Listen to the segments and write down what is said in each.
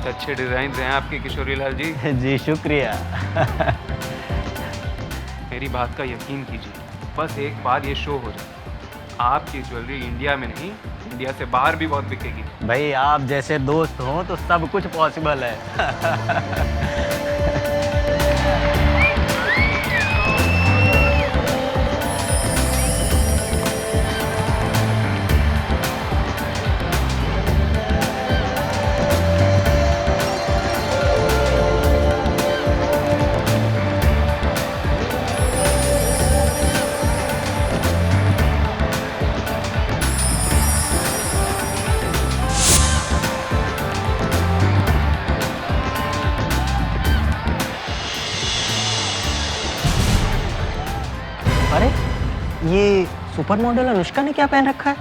बहुत अच्छे डिजाइन हैं आपके किशोरी लाल जी। जी शुक्रिया। मेरी बात का यकीन कीजिए, बस एक बार ये शो हो जाए, आपकी ज्वेलरी इंडिया में नहीं, इंडिया से बाहर भी बहुत बिकेगी। भाई आप जैसे दोस्त हो तो सब कुछ पॉसिबल है। अरे ये सुपर मॉडल अनुष्का ने क्या पहन रखा है?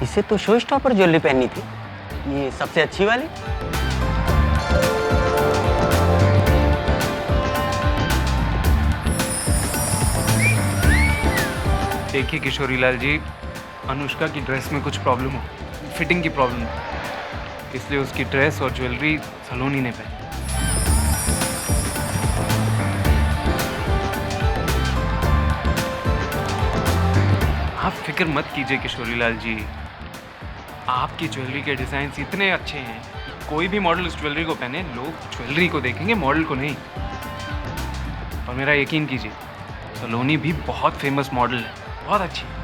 इसे तो शो स्टॉपर ज्वेलरी पहननी थी, ये सबसे अच्छी वाली। देखिए किशोरी लाल जी, अनुष्का की ड्रेस में कुछ प्रॉब्लम हो, फिटिंग की प्रॉब्लम हो, इसलिए उसकी ड्रेस और ज्वेलरी सलोनी ने पहनी। आप फिक्र मत कीजिए किशोरी लाल जी, आपकी ज्वेलरी के डिजाइन इतने अच्छे हैं कि कोई भी मॉडल उस ज्वेलरी को पहने, लोग ज्वेलरी को देखेंगे, मॉडल को नहीं। और मेरा यकीन कीजिए, सलोनी भी बहुत फेमस मॉडल है, बहुत अच्छी है।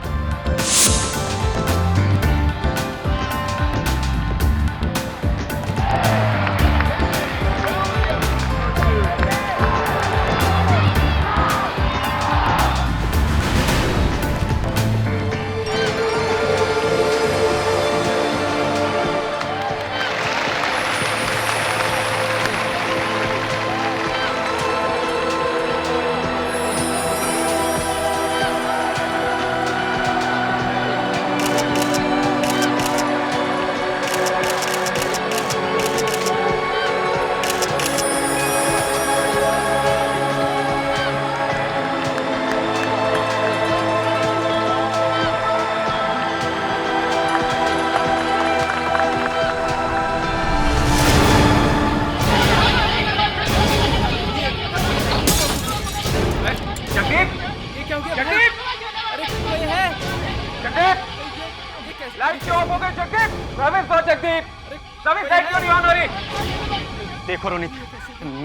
देखो रोनित,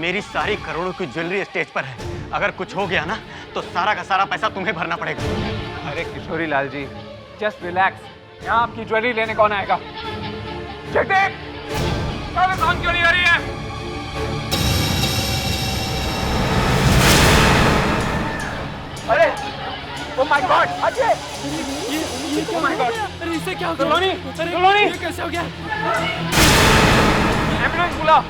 मेरी सारी करोड़ों की ज्वेलरी स्टेज पर है, अगर कुछ हो गया ना तो सारा का सारा पैसा तुम्हें भरना पड़ेगा। अरे किशोरी लाल जी, जस्ट रिलैक्स, यहाँ आपकी ज्वेलरी लेने कौन आएगा? जगदीप, सर्विस ऑन क्यों नहीं हो रही है? अरे, ओ माय गॉड, अजय! ये ओ माय गॉड! अरे इससे क्या हो गया? सलोनी, अरे सलोनी! ये कैसे हो गया? एम्बुलेंस बुलाओ।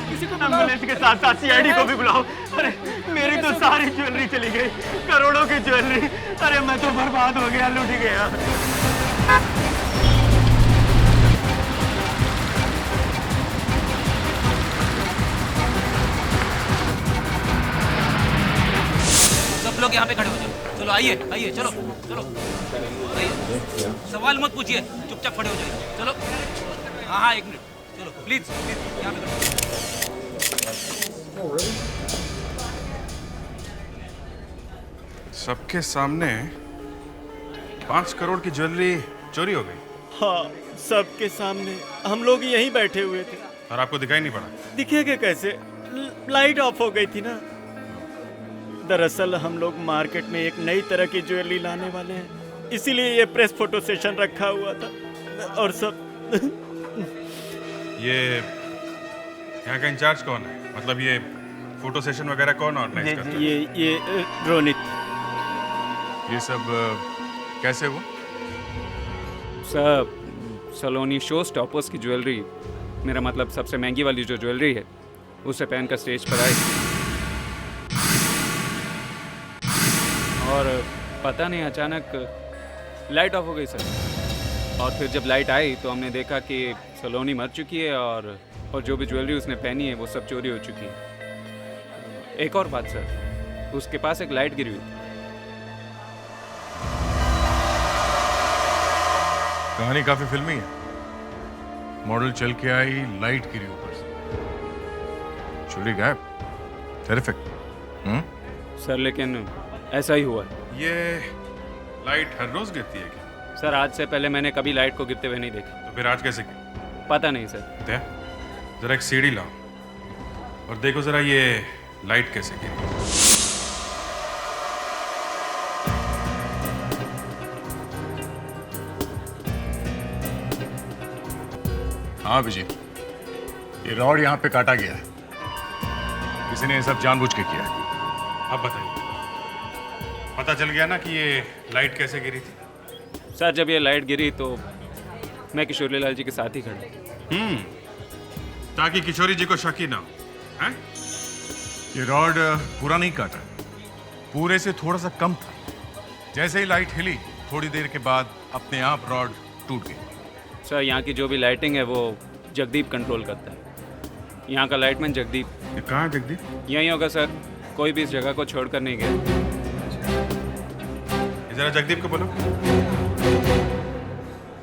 किसी को बुलाओ। एम्बुलेंस के साथ साथ सीआईडी को भी बुलाओ। अरे मेरी तो सारी ज्वेलरी चली गई, करोड़ों की ज्वेलरी। अरे मैं तो बर्बाद हो गया, लूट गया। सब लोग यहाँ पे खड़े हो जाओ। चलो आइए आइए, चलो चलो आइए। सवाल मत पूछिए, चुपचाप खड़े हो जाइए। चलो हाँ हाँ, एक मिनट, चलो प्लीज प्लीज यहाँ पे सबके सामने 5 करोड़ की ज्वेलरी चोरी हो गई। हाँ, सबके सामने हम लोग यहीं बैठे हुए थे। और आपको दिखाई नहीं पड़ा? दिखेगा कैसे, लाइट ऑफ हो गई थी ना। दरअसल हम लोग मार्केट में एक नई तरह की ज्वेलरी लाने वाले हैं, इसीलिए ये प्रेस फोटो सेशन रखा हुआ था। और सब ये यहाँ का इंचार्ज कौन है? मतलब ये फोटो सेशन वगैरह कौन ऑर्गेनाइज करता है? ये रोनित। ये सब कैसे हुआ? सर, सलोनी शो स्टॉपर्स की ज्वेलरी, मेरा मतलब सबसे महंगी वाली जो ज्वेलरी है, उसे पहनकर स्टेज पर आई और पता नहीं अचानक लाइट ऑफ हो गई सर। और फिर जब लाइट आई तो हमने देखा कि सलोनी मर चुकी है और जो भी ज्वेलरी उसने पहनी है वो सब चोरी हो चुकी है। एक और बात सर, उसके पास एक लाइट गिरी हुई थी। कहानी काफी फिल्मी है। मॉडल चल के आई, लाइट गिरी ऊपर से, चुली गायब। टेरिफिक। सर लेकिन ऐसा ही हुआ है। ये लाइट हर रोज गिरती है क्या? सर आज से पहले मैंने कभी लाइट को गिरते हुए नहीं देखा। तो फिर आज कैसे गिरी? पता नहीं सर। दे, जरा एक सीढ़ी लाओ और देखो जरा ये लाइट कैसे गिरी। हाँ विजय, ये रॉड यहाँ पे काटा गया है। किसी ने ये सब जानबूझ के किया है। अब बताइए, पता चल गया ना कि ये लाइट कैसे गिरी थी? सर जब ये लाइट गिरी तो मैं किशोरी लाल जी के साथ ही खड़ा। ताकि किशोरी जी को शक ही ना हो, हैं? ये रॉड पूरा नहीं काटा, पूरे से थोड़ा सा कम था। जैसे ही लाइट हिली, थोड़ी देर के बाद अपने आप रॉड टूट गई। सर यहाँ की जो भी लाइटिंग है वो जगदीप कंट्रोल करता है। यहाँ का लाइटमैन जगदीप। ये कहाँ है जगदीप? यहीं होगा सर, कोई भी इस जगह को छोड़कर नहीं गया। ये जरा जगदीप को बोलो।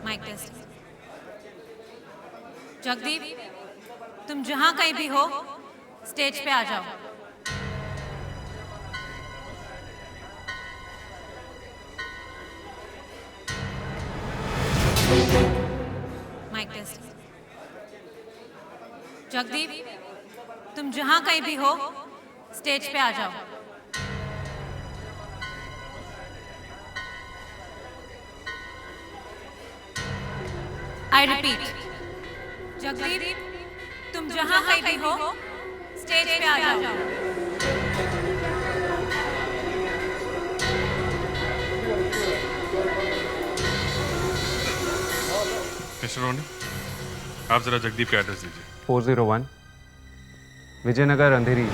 Mic test. जगदीप, तुम जहां कहीं भी हो स्टेज पे आ जाओ। Mic test. जगदीप, तुम जहां कहीं भी हो स्टेज पे आ जाओ। आई रिपीट, जगदीप, तुम जहां कहीं भी हो स्टेज पे आ जाओ। मिस्टर रोनी, आप जरा जगदीप का एड्रेस दीजिए। 401 विजयनगर अंधेरी।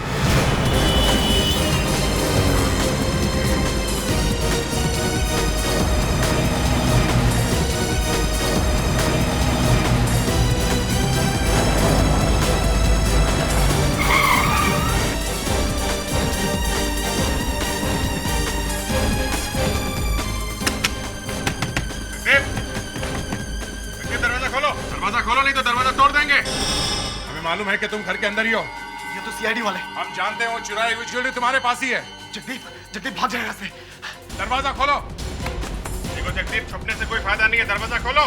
दरवाजा खोलो, दरवाजा खोलो, नहीं तो दरवाजा तोड़ देंगे। हमें मालूम है कि तुम घर के अंदर ही हो। ये तो सीआईडी वाले। हम जानते हैं वो चुराई हुई ज्वेलरी तुम्हारे पास ही है। जगदीप भाग जाएगा से। दरवाजा खोलो। देखो जगदीप, छुपने से कोई फायदा नहीं है, दरवाजा खोलो।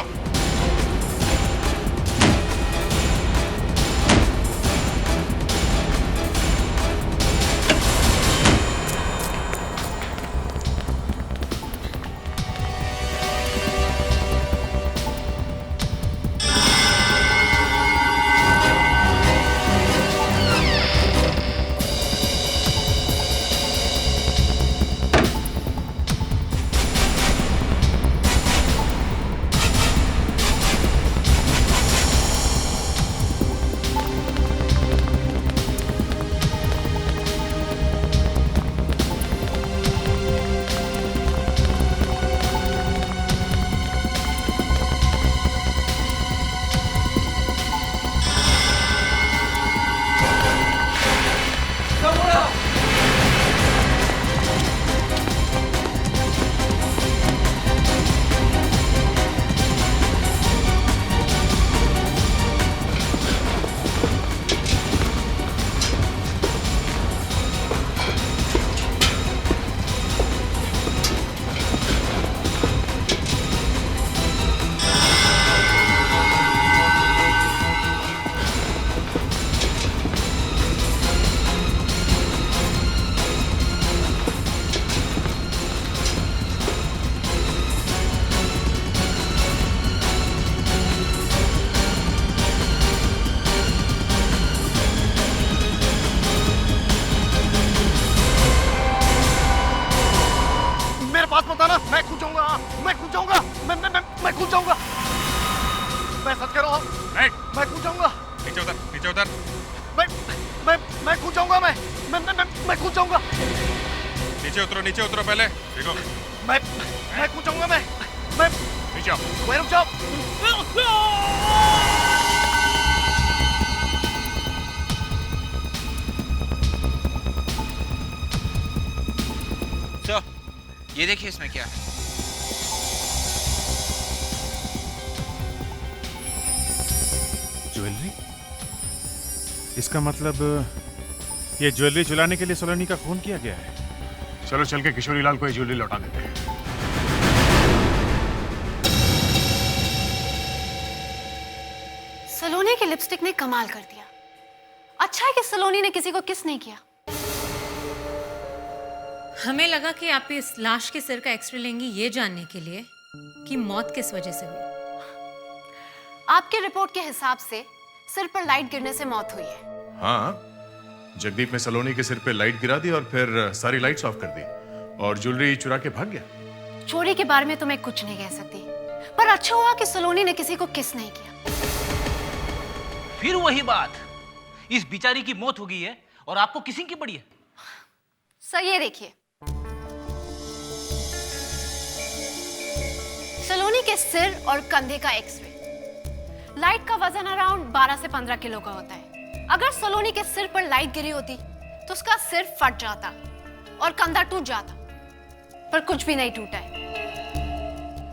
मैं सच कह रहा हूँ, मैं कूद जाऊंगा। नीचे उतर, नीचे उतर। मैं कूद जाऊंगा। मैं कूद जाऊंगा। नीचे उतरो पहले। देखो मैं कूद जाऊंगा। मैं नीचे आओ। रुक जाओ। सर, ये देखिए इसमें क्या है। ज्वेलरी? इसका मतलब ये ज्वेलरी चुराने के लिए सलोनी का खून किया गया है। चलो चल के किशोरी लाल को ये ज्वेलरी लौटा देते हैं। सलोनी की लिपस्टिक ने कमाल कर दिया। अच्छा है कि सलोनी ने किसी को किस नहीं किया। हमें लगा कि आप इस लाश के सिर का एक्सरे लेंगी ये जानने के लिए कि मौत किस वजह से हुई। आपके रिपोर्ट के हिसाब से सिर पर लाइट गिरने से मौत हुई है। हाँ, जगदीप ने सलोनी के सिर पे लाइट गिरा दी और फिर सारी लाइट्स ऑफ कर दी और ज्वेलरी चुरा के भाग गया। चोरी के बारे में तो मैं कुछ नहीं कह सकती, पर अच्छा हुआ कि सलोनी ने किसी को किस नहीं किया। फिर वही बात, इस बिचारी की मौत हो गई है और आपको किसिंग की पड़ी है। सर ये देखिए, सलोनी के सिर और कंधे का एक्सरे। लाइट का वजन अराउंड 12 से 15 किलो का होता है। अगर सलोनी के सिर पर लाइट गिरी होती तो उसका सिर फट जाता और कंधा टूट जाता, पर कुछ भी नहीं टूटा है।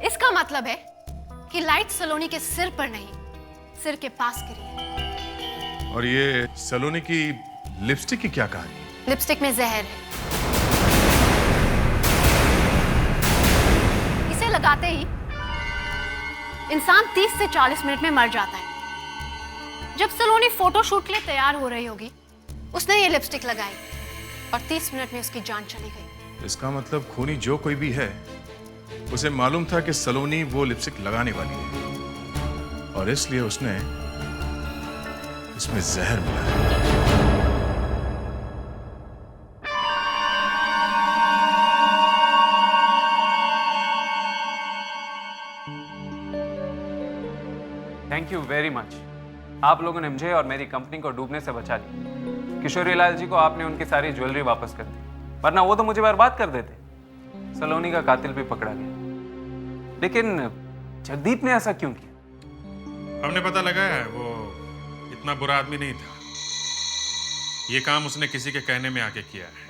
इसका मतलब है कि लाइट सलोनी के सिर पर नहीं, सिर के पास गिरी है। और ये सलोनी की लिपस्टिक की क्या कहानी? लिपस्टिक में जहर है। इसे लगाते ही इंसान 30 से 40 मिनट में मर जाता है। जब सलोनी फोटो शूट के लिए तैयार हो रही होगी, उसने ये लिपस्टिक लगाई और 30 मिनट में उसकी जान चली गई। इसका मतलब खूनी जो कोई भी है, उसे मालूम था कि सलोनी वो लिपस्टिक लगाने वाली है और इसलिए उसने इसमें जहर मिलाया। Thank you very much. आप लोगों ने मुझे और मेरी कंपनी को डूबने से बचा लिया। किशोरी लाल जी को आपने उनकी सारी ज्वेलरी वापस कर दी, वरना वो तो मुझे बर्बाद कर देते। सलोनी का कातिल भी पकड़ा गया, लेकिन जगदीप ने ऐसा क्यों किया? हमने पता लगाया है, वो इतना बुरा आदमी नहीं था। ये काम उसने किसी के कहने में आके किया है।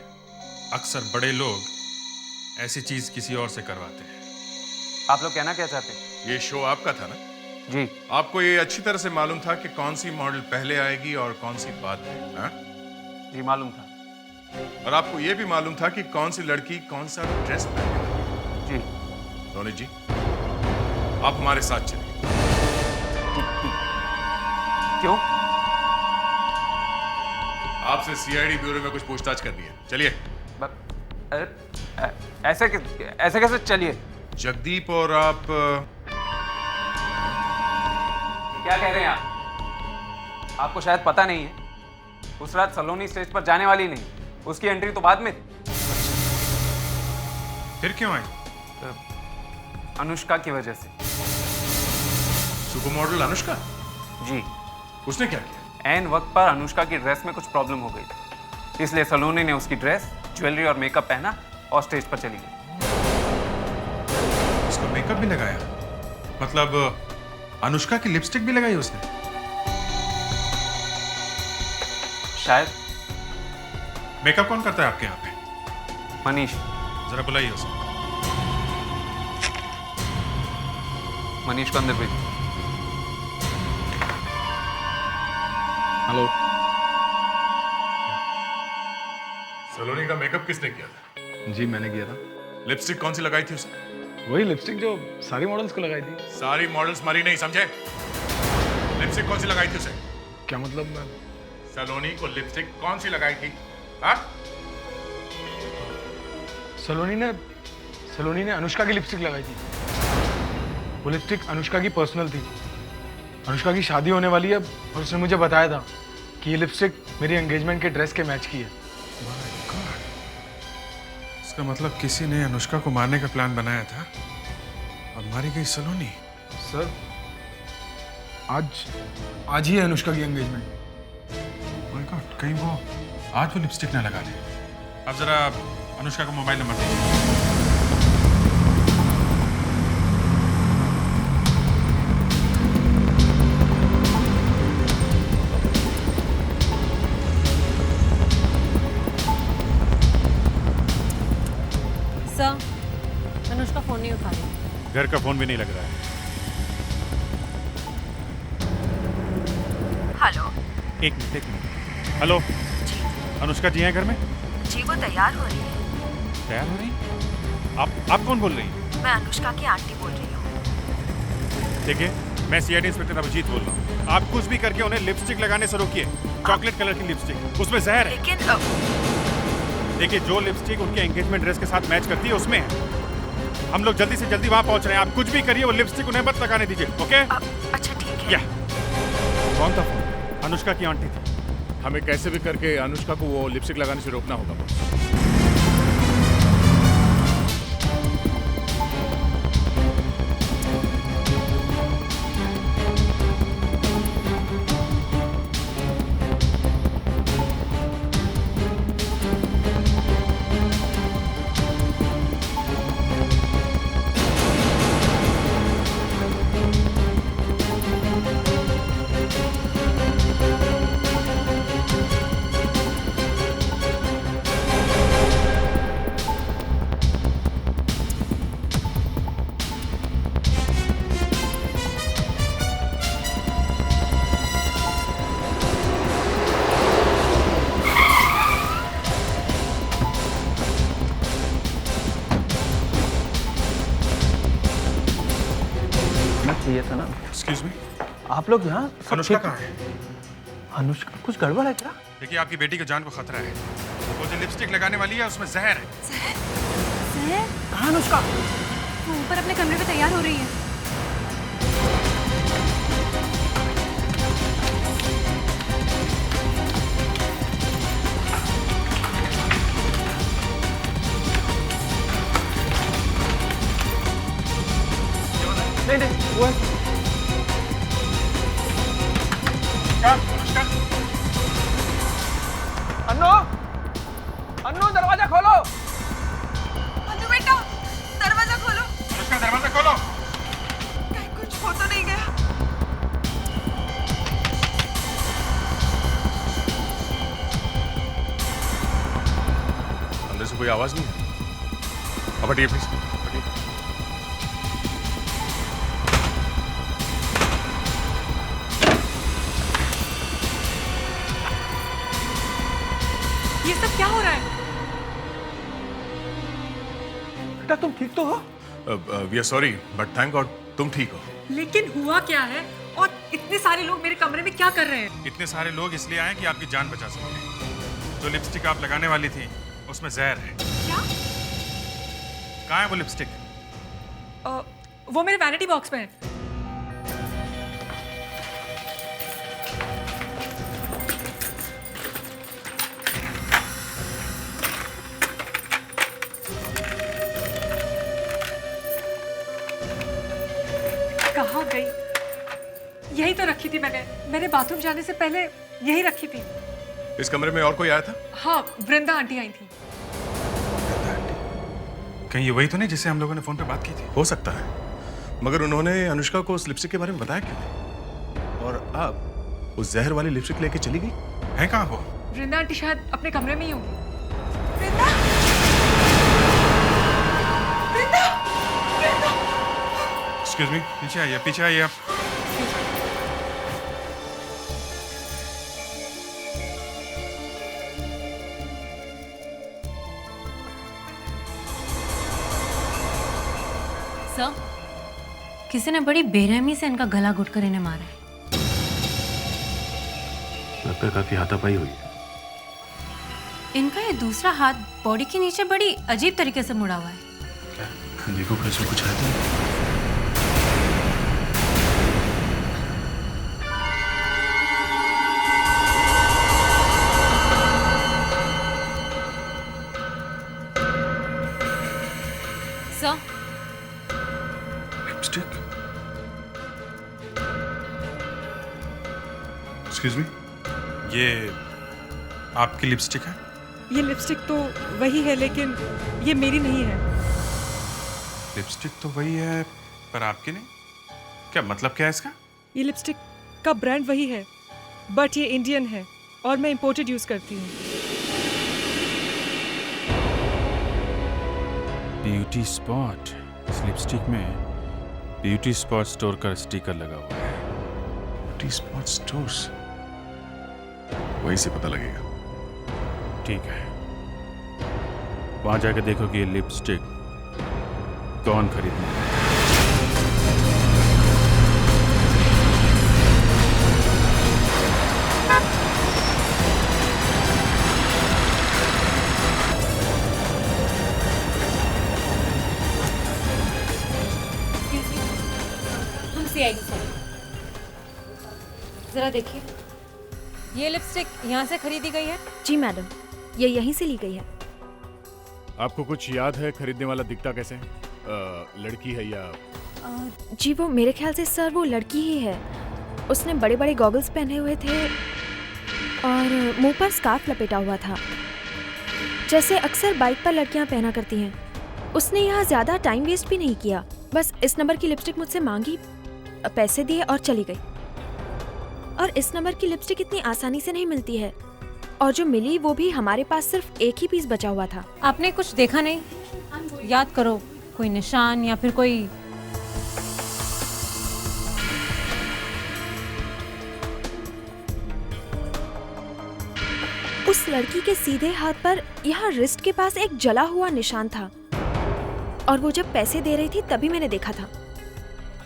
अक्सर बड़े लोग ऐसी चीज किसी और से करवाते हैं। आप लोग कहना क्या चाहते हैं? ये शो आपका था ना? जी। आपको ये अच्छी तरह से मालूम था कि कौन सी मॉडल पहले आएगी और कौन सी बाद में, हाँ? जी मालूम था। और आपको ये भी मालूम था कि कौन सी लड़की कौन सा ड्रेस पहनेगी। जी। रोनी जी, आप हमारे साथ चलिए। क्यों? आपसे सीआईडी ब्यूरो में कुछ पूछताछ करनी है, चलिए। ऐसे कैसे? चलिए। जगदीप और आप क्या कह रहे हैं आप? आपको शायद पता नहीं है, उस रात सलोनी स्टेज पर जाने वाली नहीं, उसकी एंट्री तो बाद में थी। फिर क्यों आई? अनुष्का की वजह से। Super model Anushka? जी। उसने क्या किया? एन वक्त पर अनुष्का की ड्रेस में कुछ प्रॉब्लम हो गई थी, इसलिए सलोनी ने उसकी ड्रेस, ज्वेलरी और मेकअप पहना और स्टेज पर चली गई। उसका मेकअप भी लगाया? मतलब अनुष्का की लिपस्टिक भी लगाई उसने? शायद। मेकअप कौन करता है आपके यहाँ पे? मनीष। जरा बुलाइए उसे। मनीष को अंदर भेजिए। हेलो। सलोनी का मेकअप किसने किया था? जी मैंने किया था। लिपस्टिक कौन सी लगाई थी उसे? वही लिपस्टिक जो सारी मॉडल्स को लगाई थी। सारी मॉडल्स मरी नहीं, समझे? लिपस्टिक कौन सी लगाई थी उसे? क्या मतलब? मैं सलोनी को लिपस्टिक कौन सी लगाई थी? हाँ? सलोनी ने अनुष्का की लिपस्टिक लगाई थी। वो लिपस्टिक अनुष्का की पर्सनल थी। अनुष्का की शादी होने वाली है और उसने मुझे बताया था कि ये लिपस्टिक मेरी एंगेजमेंट के ड्रेस के मैच की है। इसका मतलब किसी ने अनुष्का को मारने का प्लान बनाया था और मारी गई सलोनी। सर आज ही है अनुष्का की एंगेजमेंट। माय गॉड, कहीं वो आज वो लिपस्टिक ना लगा ले। अब जरा अनुष्का को मोबाइल नंबर दीजिए। सर, अनुष्का फोन नहीं उठा रही। घर का फोन भी नहीं लग रहा है। हेलो। एक मिनट। हेलो, अनुष्का जी हैं घर में? जी वो तैयार हो रही है। तैयार हो रही? आप कौन बोल रही हैं? मैं अनुष्का की आंटी बोल रही हूँ। देखिए, मैं सीआईडी इंस्पेक्टर अभिजीत बोल रहा हूँ। आप कुछ भी करके उन्हें लिपस्टिक लगाने से रोकिए। चॉकलेट कलर की लिपस्टिक, उसमें जहर है। लेकिन देखिए, जो लिपस्टिक उनके एंगेजमेंट ड्रेस के साथ मैच करती है उसमें है। हम लोग जल्दी से जल्दी वहाँ पहुँच रहे हैं। आप कुछ भी करिए, वो लिपस्टिक उन्हें मत लगाने दीजिए, ओके? अच्छा ठीक है। कौन था फोन? अनुष्का की आंटी थी। हमें कैसे भी करके अनुष्का को वो लिपस्टिक लगाने से रोकना होगा बॉस। चाहिए था ना। एक्सक्यूज मी, आप लोग यहाँ अनुष्का कहाँ है? अनुष्का कुछ गड़बड़ है क्या? देखिए, आपकी बेटी की जान को खतरा है। वो जो लिपस्टिक लगाने वाली है उसमें जहर है। सर, कहाँ अनुष्का? वो ऊपर अपने कमरे में तैयार हो रही है। नहीं, वो है। क्या? अनुष्का? अन्नू दरवाजा खोलो। अन्नू बेटा दरवाजा खोलो। अनुष्का, दरवाजा खोलो। कहीं कुछ हो तो नहीं गया? अंदर से कोई आवाज नहीं है। अब हटिए प्लीज। ये सब क्या हो रहा है? बेटा तुम ठीक तो हो? We are sorry but thank God तुम ठीक हो। लेकिन हुआ क्या है और इतने सारे लोग मेरे कमरे में क्या कर रहे हैं? इतने सारे लोग इसलिए आए कि आपकी जान बचा सकें। जो लिपस्टिक आप लगाने वाली थी उसमें जहर है। क्या? कहाँ है वो लिपस्टिक? वो मेरे वैनिटी बॉक्स में है। कहाँ गई? यही तो रखी थी मैंने बाथरूम जाने से पहले यही रखी थी। इस कमरे में और कोई आया था? हाँ, वृंदा आंटी आई थी। कहीं ये वही तो नहीं जिससे हम लोगों ने फोन पे बात की थी? हो सकता है, मगर उन्होंने अनुष्का को उस लिपस्टिक के बारे में बताया क्यों? और अब उस जहर वाली लिपस्टिक लेके चली गई? है कहाँ वो? वृंदा आंटी शायद अपने कमरे में ही होंगी। एक्सक्यूज मी, पीछे आइए आप। सर, किसी ने बड़ी बेरहमी से इनका गला घुटकर इन्हें मारा है। लगता है काफी हाथापाई हुई है। इनका ये दूसरा हाथ बॉडी के नीचे बड़ी अजीब तरीके से मुड़ा हुआ है। देखो कैसे कुछ है तो। Sir, lipstick? एक्सक्यूज मी, ये आपकी लिपस्टिक है? ये लिपस्टिक तो वही है लेकिन ये मेरी नहीं है। लिपस्टिक तो वही है पर आपकी नहीं? क्या मतलब क्या है इसका? ये लिपस्टिक का ब्रांड वही है बट ये इंडियन है और मैं इंपोर्टेड यूज करती हूँ। ब्यूटी स्पॉट, इस लिपस्टिक में ब्यूटी स्पॉट स्टोर का स्टिकर लगा हुआ है। Beauty spot stores? वहीं से पता लगेगा। ठीक है, वहां जाके देखो कि ये लिपस्टिक कौन खरीदने वाला है। हमसे आएगी सर, जरा देखिए, ये लिपस्टिक यहाँ से खरीदी गई है? जी मैडम, ये यहीं से ली गई है। आपको कुछ याद है खरीदने वाला दिखता कैसे? लड़की है या? जी वो मेरे ख्याल से सर वो लड़की ही है। उसने बड़े बड़े गॉगल्स पहने हुए थे और मुंह पर स्कार्फ लपेटा हुआ था, जैसे अक्सर बाइक पर लड़कियां पहना करती हैं। उसने यहाँ ज़्यादा टाइम वेस्ट भी नहीं किया, बस इस नंबर की लिपस्टिक मुझसे मांगी, पैसे दिए और चली गई। और इस नंबर की लिपस्टिक इतनी आसानी से नहीं मिलती है, और जो मिली वो भी हमारे पास सिर्फ एक ही पीस बचा हुआ था। आपने कुछ देखा नहीं? याद करो, कोई निशान या फिर कोई? उस लड़की के सीधे हाथ पर यहाँ रिस्ट के पास एक जला हुआ निशान था, और वो जब पैसे दे रही थी तभी मैंने देखा था।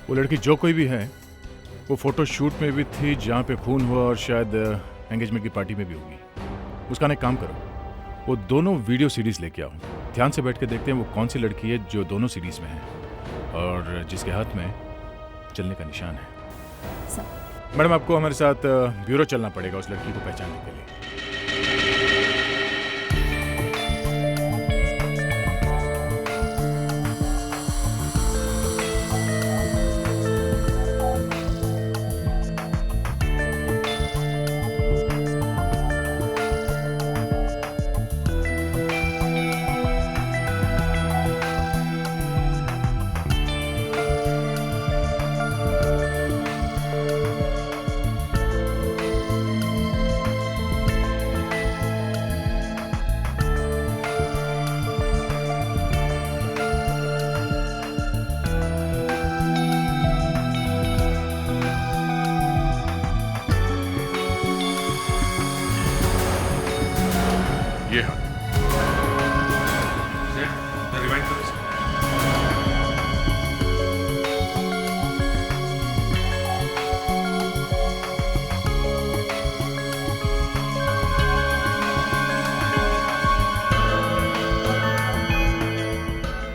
वो लड़की जो कोई भी है, वो फोटो शूट में भी थी जहाँ पे खून हुआ, और शायद एंगेजमेंट की पार्टी में भी होगी। उसका एक काम करो, वो दोनों वीडियो सीरीज लेके आओ, ध्यान से बैठ के देखते हैं वो कौन सी लड़की है जो दोनों सीरीज में है और जिसके हाथ में चलने का निशान है। मैडम, आपको हमारे साथ ब्यूरो चलना पड़ेगा उस लड़की को पहचानने के लिए। ये हाँ, रिवाइंड करो इसे।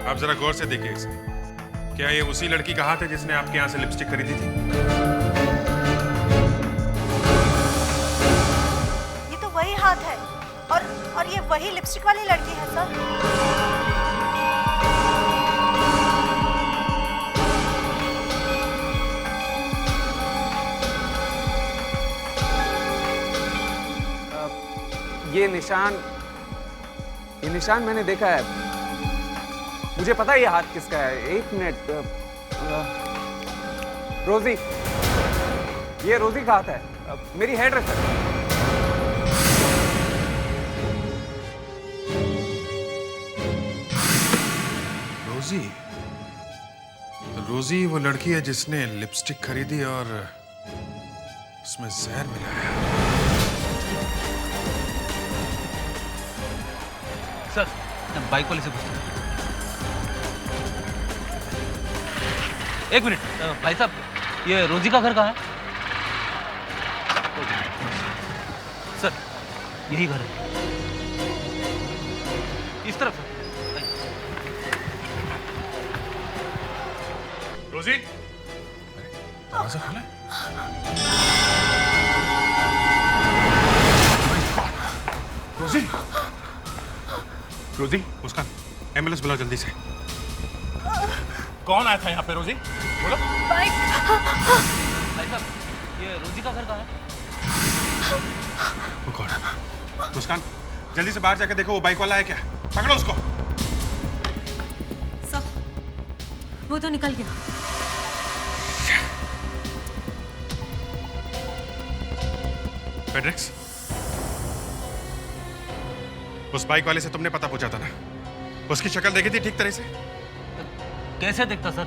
आप जरा गौर से देखिए इसे। क्या ये उसी लड़की का हाथ है जिसने आपके यहाँ से लिपस्टिक खरीदी थी? ये तो वही हाथ है, और ये वही लिपस्टिक वाली लड़की है सर। ये निशान मैंने देखा है, मुझे पता है ये हाथ किसका है। एक मिनट, रोजी, ये रोजी का हाथ है, मेरी हेयर ड्रेसर। रोजी वो लड़की है जिसने लिपस्टिक खरीदी और उसमें जहर मिलाया। सर, बाइक वाले से पूछते हैं। एक मिनट, भाई साहब, ये रोजी का घर कहाँ है? सर, यही घर है, इस तरफ। रोजी, दरवाजा खोला है? रोजी, रोजी, मुस्कान, एम्बुलेंस बुलाओ जल्दी से। कौन आया था यहाँ पे? रोजी, बोलो। बाइक। भाई साहब, ये रोजी का घर कहाँ है? वो कौन है? मुस्कान, जल्दी से बाहर जाके देखो वो बाइक वाला है क्या? पकड़ो उसको। सर, वो तो निकल गया। फेड्रिक्स, उस बाइक वाले से तुमने पता पूछा था ना? उसकी शक्ल देखी थी ठीक तरह से? कैसे देखता सर,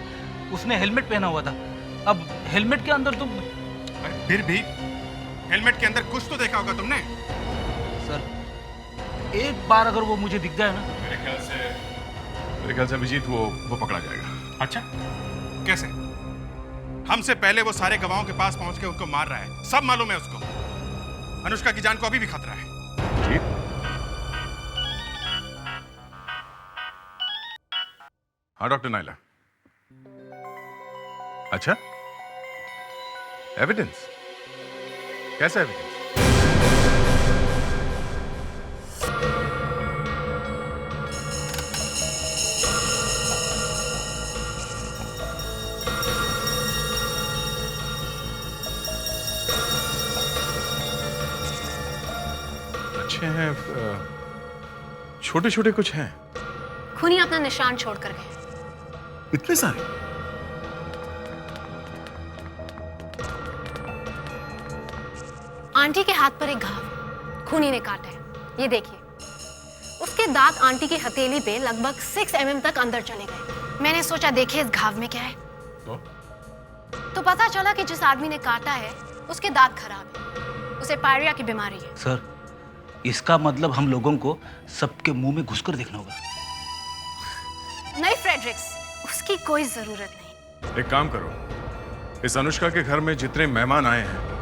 उसने हेलमेट पहना हुआ था। अब हेलमेट के अंदर तो फिर भी हेलमेट के अंदर कुछ तो देखा होगा तुमने। सर एक बार अगर वो मुझे दिख जाए ना, मेरे ख्याल से अभिजीत वो पकड़ा जाएगा। अच्छा, कैसे? हमसे पहले वो सारे गवाहों के पास पहुंच के उनको मार रहा है, सब मालूम है उसको। अनुष्का की जान को अभी भी खतरा है। जी? हाँ डॉक्टर नाइला। अच्छा, एविडेंस? कैसा एविडेंस? अच्छे हैं, छोटे छोटे कुछ हैं। खूनी अपना निशान छोड़कर गए। इतने सारे? आंटी के हाथ पर एक घाव खूनी ने काटा है, ये देखिए। उसके दांत आंटी की हथेली पे लगभग 6 mm तक अंदर चले गए। मैंने सोचा देखे इस घाव में क्या है, तो पता चला कि जिस आदमी ने काटा है उसके दांत खराब है, उसे पायरिया की बीमारी है। सर इसका मतलब हम लोगों को सबके मुंह में घुसकर देखना होगा। नहीं फ्रेडरिक्स, उसकी कोई जरूरत नहीं। एक काम करो, इस अनुष्का के घर में जितने मेहमान आए हैं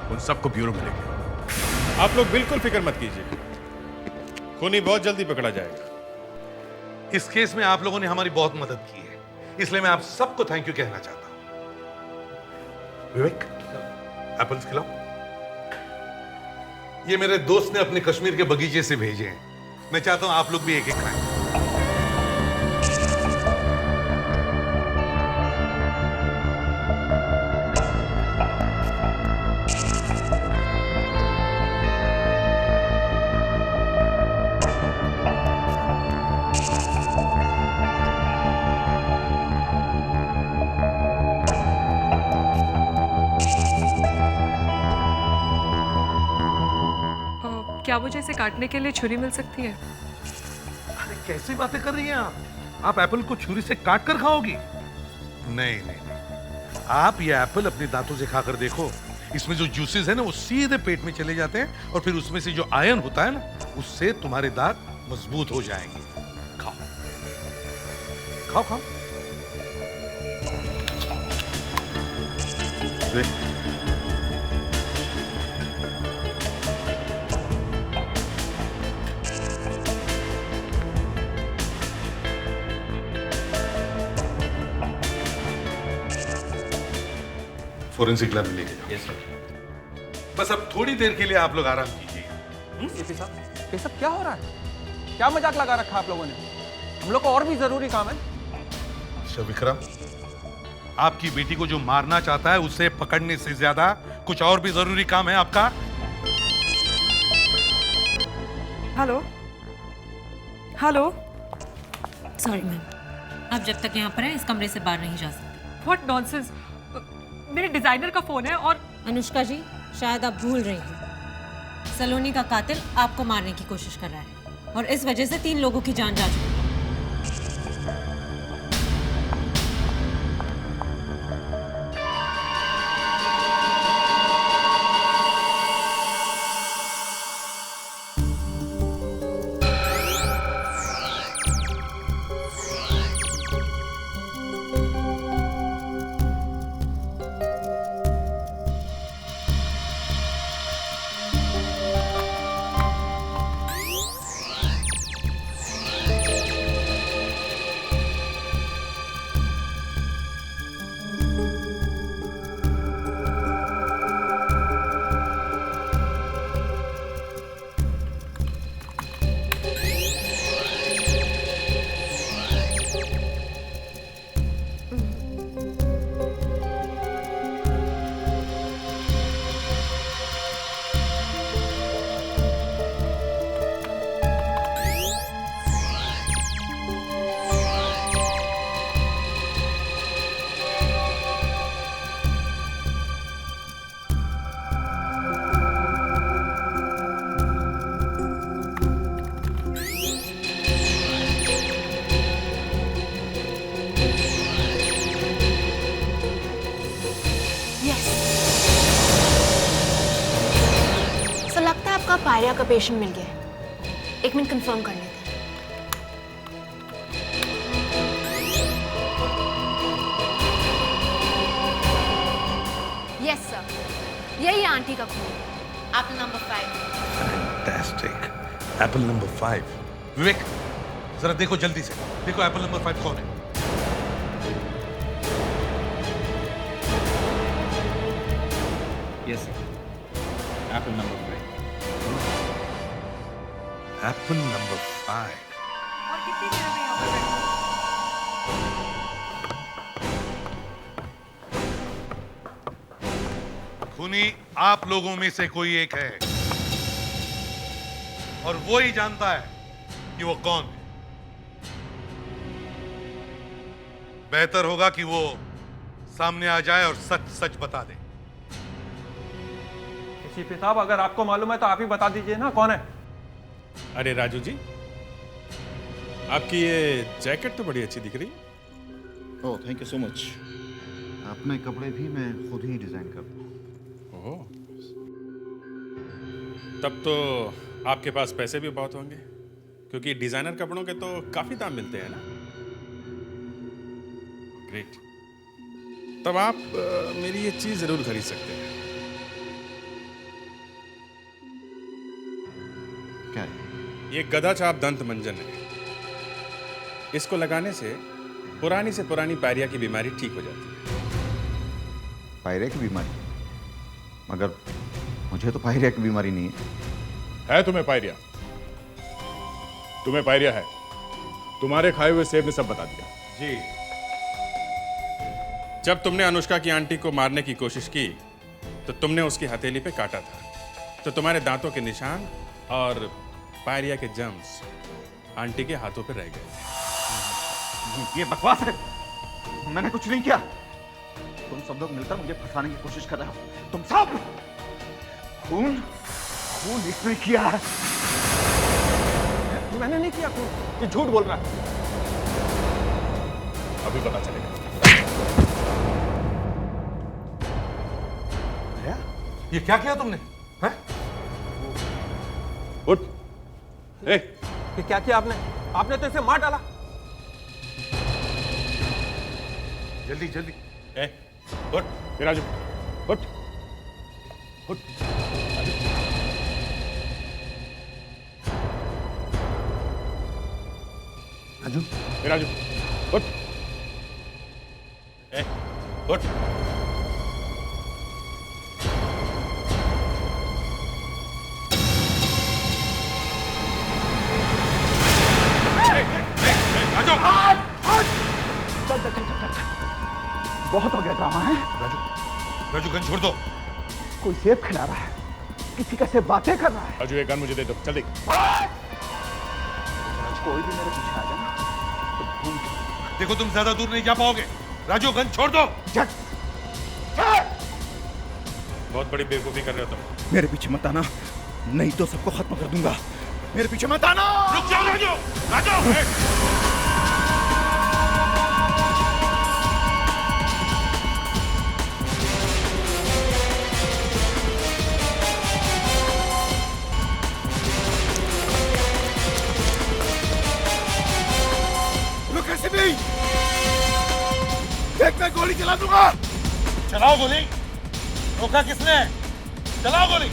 उन सबको ब्यूरो में लेके। आप लोग बिल्कुल फिक्र मत कीजिए, खूनी बहुत जल्दी पकड़ा जाएगा। इस केस में आप लोगों ने हमारी बहुत मदद की है, इसलिए मैं आप सबको थैंक यू कहना चाहता हूं। विवेक, एप्पल्स खिलाओ। ये मेरे दोस्त ने अपने कश्मीर के बगीचे से भेजे हैं, मैं चाहता हूं आप लोग भी एक एक खाएं। क्या मुझे इसे काटने के लिए छुरी मिल सकती है? अरे कैसी बातें कर रही हैं आप एप्पल को छुरी से काट कर खाओगी? नहीं नहीं नहीं, आप ये एप्पल अपने दांतों से खाकर देखो, इसमें जो जूसेस है ना वो सीधे पेट में चले जाते हैं और फिर उसमें से जो आयरन होता है ना उससे तुम्हारे दांत मजबूत हो जाएंगे। खाओ खाओ खाओ। देख, फोरेंसिक लैब में लेके जाओ। Yes sir. बस अब थोड़ी देर के लिए आप लोग आराम कीजिए। ये सब क्या हो रहा है? क्या मजाक लगा रखा आप लोगों ने? हम लोग को और भी जरूरी काम है। अच्छा विक्रम, आपकी बेटी को जो मारना चाहता है उसे पकड़ने से ज्यादा कुछ और भी जरूरी काम है आपका। Hello hello. सॉरी मैम, आप जब तक यहाँ पर हैं इस कमरे से बाहर नहीं जा सकते। व्हाट नॉनसेंस, मेरे डिजाइनर का फोन है। और अनुष्का जी, शायद आप भूल रही हैं, सलोनी का कातिल आपको मारने की कोशिश कर रहा है और इस वजह से 3 लोगों की जान जा चुकी है। पायरिया का पेशेंट मिल गया है। 1 मिनट कंफर्म कर लेते हैं। यस सर, यही आंटी का खून, Apple number 5। Fantastic. Apple number 5। विवेक, जरा देखो जल्दी से, देखो एप्पल नंबर 5 कौन है। Yes sir, Apple number 5। Apple number 5। और कितनी देर में यहाँ पर खूनी आप लोगों में से कोई एक है और वो ही जानता है कि वो कौन है। बेहतर होगा कि वो सामने आ जाए और सच सच बता दे। एसीपी साहब, अगर आपको मालूम है तो आप ही बता दीजिए ना कौन है। अरे राजू जी, आपकी ये जैकेट तो बड़ी अच्छी दिख रही है। ओह, थैंक यू सो मच। अपने कपड़े भी मैं खुद ही डिजाइन करता हूँ। ओह, तब तो आपके पास पैसे भी बहुत होंगे, क्योंकि डिजाइनर कपड़ों के तो काफी दाम मिलते हैं ना। ग्रेट। तब आप मेरी ये चीज जरूर खरीद सकते हैं। क्या? ये गधा छाप दंत मंजन है। इसको लगाने से पुरानी पायरिया की बीमारी ठीक हो जाती है। पायरिया की बीमारी? मगर मुझे तो पायरिया की बीमारी नहीं है तुम्हें पायरिया? तुम्हें पायरिया है? तुम्हारे खाए हुए सेब ने सब बता दिया। जी। जब तुमने अनुष्का की आंटी को मारने की कोशिश की तो तुमने उसकी हथेली पे काटा था, तो तुम्हारे दांतों के निशान और पायरिया के जर्म्स आंटी के हाथों पे रह गए। ये बकवास है। मैंने कुछ नहीं किया। तुम सब लोग मिलकर मुझे फंसाने की कोशिश कर रहे हो। तुम सब खून इसने किया है। मैंने नहीं किया खून, ये झूठ बोल रहा है। अभी पता चलेगा। ये क्या किया तुमने? हैं? उठ। ये क्या किया आपने? आपने तो इसे मार डाला। जल्दी जल्दी। उठ राजू, उठ उठ। राजू, राजू उठ। उठ। बहुत हो गया ड्रामा है। राजू गन छोड़ दो। कोई सेब खिला रहा है, किसी का से बातें कर रहा है। राजू, ये गन मुझे दे दो, जल्दी। कोई भी मेरे पीछे आ जाना तो देखो, तुम ज्यादा दूर नहीं जा पाओगे। राजू गन छोड़ दो। बहुत बड़ी बेवकूफी कर रहे हो तुम। मेरे पीछे मत आना, नहीं तो सबको खत्म कर दूंगा। मेरे पीछे मत आना। रुक जाओ राजू। राजू देख, मैं गोली चला दूंगा। चलाओ गोली। रोका किसने? चलाओ गोली।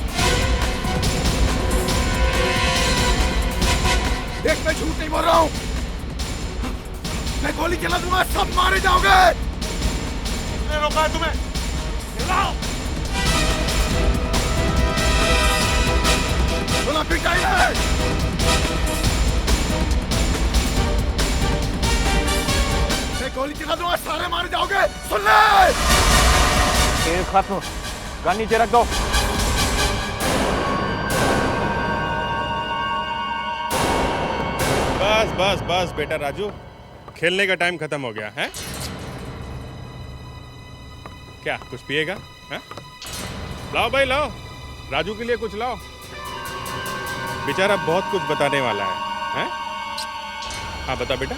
देख, मैं झूठ नहीं बोल रहा हूँ। मैं गोली चला दूंगा, सब मारे जाओगे। किसने रोका है तुम्हें? चलाओ। बोला पिटाई है। गोली चला दूंगा, सारे मारे जाओगे। सुन ले। खेल खत्म। गन नीचे रख दो। बस बस बस बेटा राजू, खेलने का टाइम खत्म हो गया है। क्या कुछ पिएगा? है? लाओ भाई लाओ, राजू के लिए कुछ लाओ। बेचारा बहुत कुछ बताने वाला है? हाँ बता बेटा।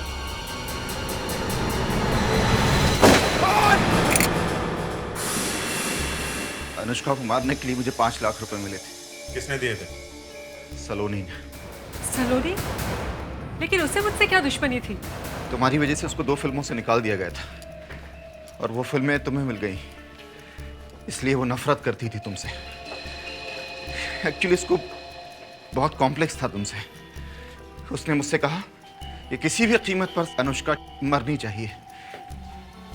अनुष्का को मारने के लिए मुझे 5 लाख रुपए मिले थे। किसने दिए थे? सलोनी ने। सलोनी? लेकिन उससे मुझसे क्या दुश्मनी थी? तुम्हारी वजह से उसको 2 फिल्मों से निकाल दिया गया था और वो फिल्में तुम्हें मिल गई, इसलिए वो नफरत करती थी तुमसे। एक्चुअली उसको बहुत कॉम्प्लेक्स था तुमसे। उसने मुझसे कहा कि किसी भी कीमत पर अनुष्का मरनी चाहिए।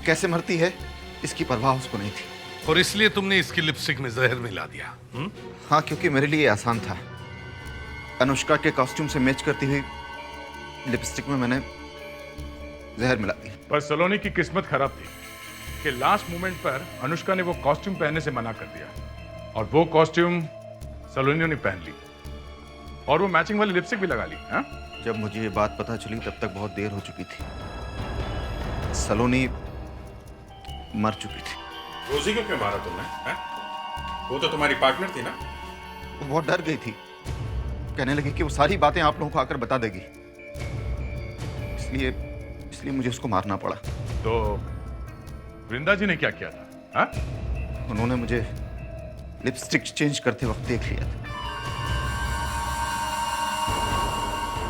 कैसे मरती है इसकी परवाह उसको नहीं थी। और इसलिए तुमने इसकी लिपस्टिक में जहर मिला दिया? हाँ, क्योंकि मेरे लिए आसान था। अनुष्का के कॉस्ट्यूम से मैच करती हुई लिपस्टिक में मैंने जहर मिला दी। पर सलोनी की किस्मत खराब थी कि लास्ट मोमेंट पर अनुष्का ने वो कॉस्ट्यूम पहनने से मना कर दिया और वो कॉस्ट्यूम सलोनी ने पहन ली और वो मैचिंग वाली लिपस्टिक भी लगा ली। हाँ? जब मुझे ये बात पता चली तब तक बहुत देर हो चुकी थी। सलोनी मर चुकी थी। रोजी को क्यों मारा तुमने? है? वो तो तुम्हारी पार्टनर थी ना? वो बहुत डर गई थी, कहने लगी कि वो सारी बातें आप लोगों को आकर बता देगी, इसलिए मुझे उसको मारना पड़ा। तो वृंदा जी ने क्या किया था? हा? उन्होंने मुझे लिपस्टिक चेंज करते वक्त देख लिया था।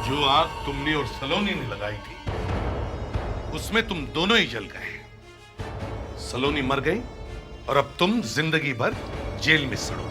जो आग तुमने और सलोनी ने लगाई थी उसमें तुम दोनों ही जल गए। सलोनी मर गई और अब तुम जिंदगी भर जेल में सड़ोगे।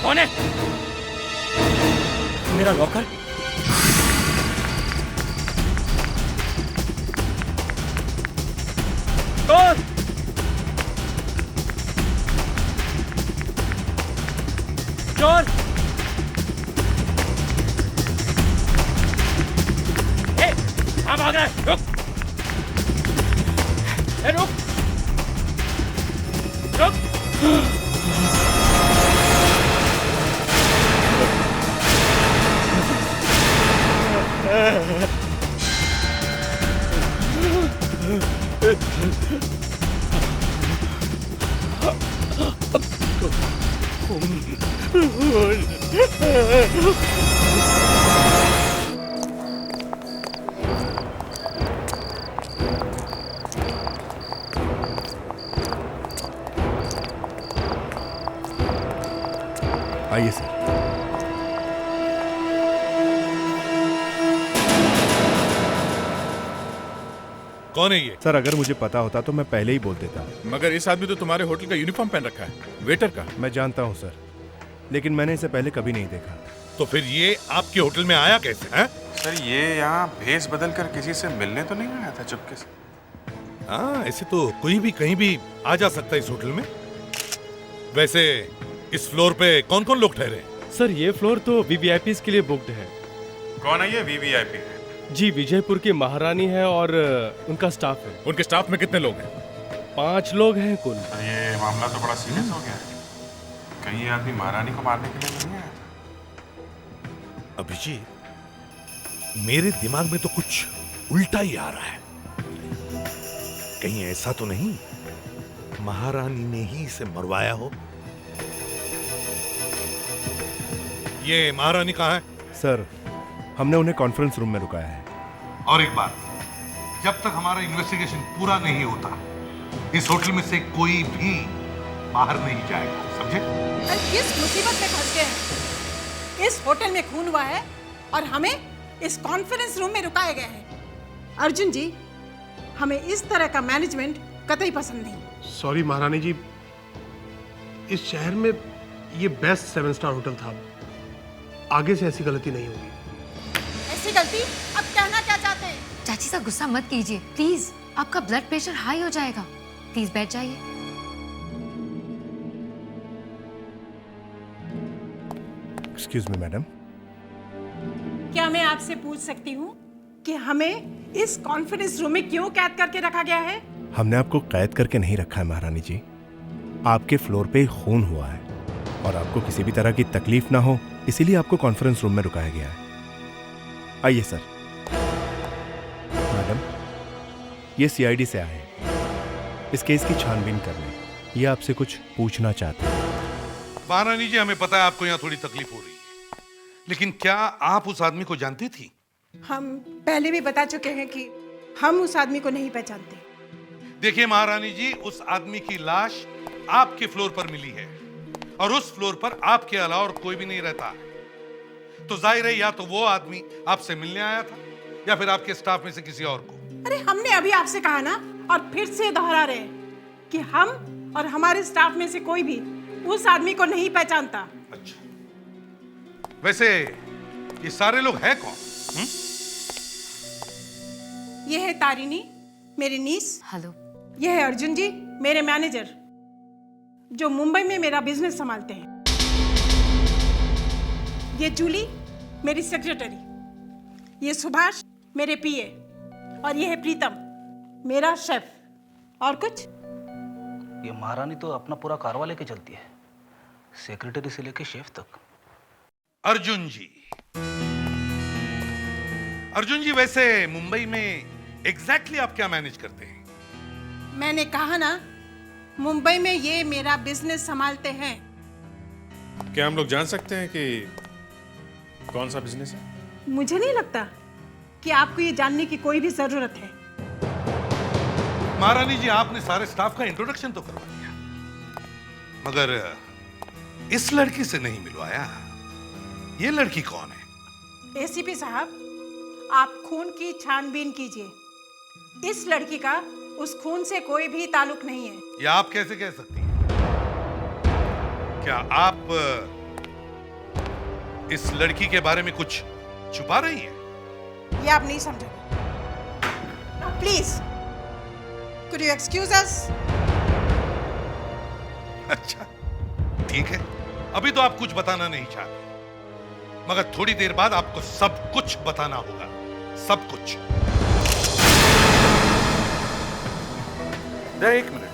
कौन है? मेरा लॉकर? कौन? चोर? कहाँ भाग रहा है? रुक! रुक! रुक! आइए सर। कौन है ये? सर अगर मुझे पता होता तो मैं पहले ही बोल देता। मगर इस आदमी तो तुम्हारे होटल का यूनिफॉर्म पहन रखा है, वेटर का। मैं जानता हूँ सर, लेकिन मैंने इसे पहले कभी नहीं देखा। तो फिर ये आपके होटल में आया कैसे? हैं? सर ये यहाँ भेस बदल कर किसी से मिलने तो नहीं आया था चुपके से? हाँ, ऐसे तो कोई भी कहीं भी आ जा सकता है इस होटल में। वैसे इस फ्लोर पे कौन कौन लोग ठहरे? सर ये फ्लोर तो वीवीआईपीज के लिए बुक्ड है। कौन है ये वीवीआईपी? जी विजयपुर की महारानी है और उनका स्टाफ है। उनके स्टाफ में कितने लोग हैं? 5 लोग हैं कुल। ये मामला तो बड़ा सीरियस हो गया है। कहीं ये आदमी महारानी को मारने के लिए नहीं आया? अभिजीत, मेरे दिमाग में तो कुछ उल्टा ही आ रहा है। कहीं ऐसा तो नहीं महारानी ने ही इसे मरवाया हो? ये महारानी कहाँ है? सर, हमने उन्हें कॉन्फ्रेंस रूम में रुकाया है। और एक बात, जब तक हमारा इन्वेस्टिगेशन पूरा नहीं होता इस होटल में से कोई भी बाहर नहीं जाएगा, समझे? किस मुसीबत में फंस गए हैं? इस होटल में खून हुआ है और हमें इस कॉन्फ्रेंस रूम में रुकाया गया है। अर्जुन जी, हमें इस तरह का मैनेजमेंट कतई पसंद नहीं। सॉरी महारानी जी, इस शहर में ये बेस्ट 7 स्टार होटल था। आगे से ऐसी गलती नहीं होगी। ऐसी गलती? अब कहना क्या चाहते हैं? चाची साहब गुस्सा मत कीजिए प्लीज, आपका ब्लड प्रेशर हाई हो जाएगा। प्लीज बैठ जाइए। Excuse me madam. क्या मैं आपसे पूछ सकती हूँ कि हमें इस कॉन्फ्रेंस रूम में क्यों कैद करके रखा गया है? हमने आपको कैद करके नहीं रखा है महारानी जी। आपके फ्लोर पे खून हुआ है और आपको किसी भी तरह की तकलीफ ना हो इसीलिए आपको कॉन्फ्रेंस रूम में रुकाया गया है। आइए सर। मैडम, ये सीआईडी से आए हैं इस केस की छानबीन करने। ये आपसे कुछ पूछना चाहते हैं। महारानी जी, हमें पता है आपको यहाँ थोड़ी तकलीफ हो रही है, लेकिन क्या आप उस आदमी को जानती थी? हम पहले भी बता चुके हैं कि हम उस आदमी को नहीं पहचानते। देखिए महारानी जी, उस आदमी की लाश आपके फ्लोर पर मिली है और उस फ्लोर पर आपके अलावा और कोई भी नहीं रहता। तो जाहिर है या तो वो आदमी आपसे मिलने आया था या फिर आपके स्टाफ में से किसी और को। अरे हमने अभी आपसे कहा ना, और फिर से दोहरा रहे हैं कि हम और हमारे स्टाफ में से कोई भी उस आदमी को नहीं पहचानता। अच्छा, वैसे ये सारे लोग हैं कौन? ये है तारिणी, मेरी नीस। हेलो। ये है अर्जुन जी, मेरे मैनेजर, जो मुंबई में मेरा बिजनेस संभालते हैं। ये जूली, मेरी सेक्रेटरी। ये सुभाष, मेरे पीए। और ये है प्रीतम, मेरा शेफ। और कुछ? ये महारानी तो अपना पूरा कारवा लेके चलती है, सेक्रेटरी से लेके शेफ तक। अर्जुन जी, अर्जुन जी, वैसे मुंबई में एग्जैक्टली आप क्या मैनेज करते हैं? मैंने कहा ना, मुंबई में ये मेरा बिजनेस संभालते हैं। क्या हम लोग जान सकते हैं कि कौन सा बिजनेस है? मुझे नहीं लगता कि आपको ये जानने की कोई भी जरूरत है। महारानी जी, आपने सारे स्टाफ का इंट्रोडक्शन तो करवा दिया, मगर इस लड़की से नहीं मिलवाया। ये लड़की कौन है? एसीपी साहब, आप खून की छानबीन कीजिए। इस लड़की का उस खून से कोई भी ताल्लुक नहीं है। ये आप कैसे कह सकती हैं? क्या आप इस लड़की के बारे में कुछ छुपा रही हैं? ये आप नहीं समझोगे। Please, could you excuse us? अच्छा, ठीक है। अभी तो आप कुछ बताना नहीं चाहते, मगर थोड़ी देर बाद आपको सब कुछ बताना होगा, सब कुछ। एक मिनट।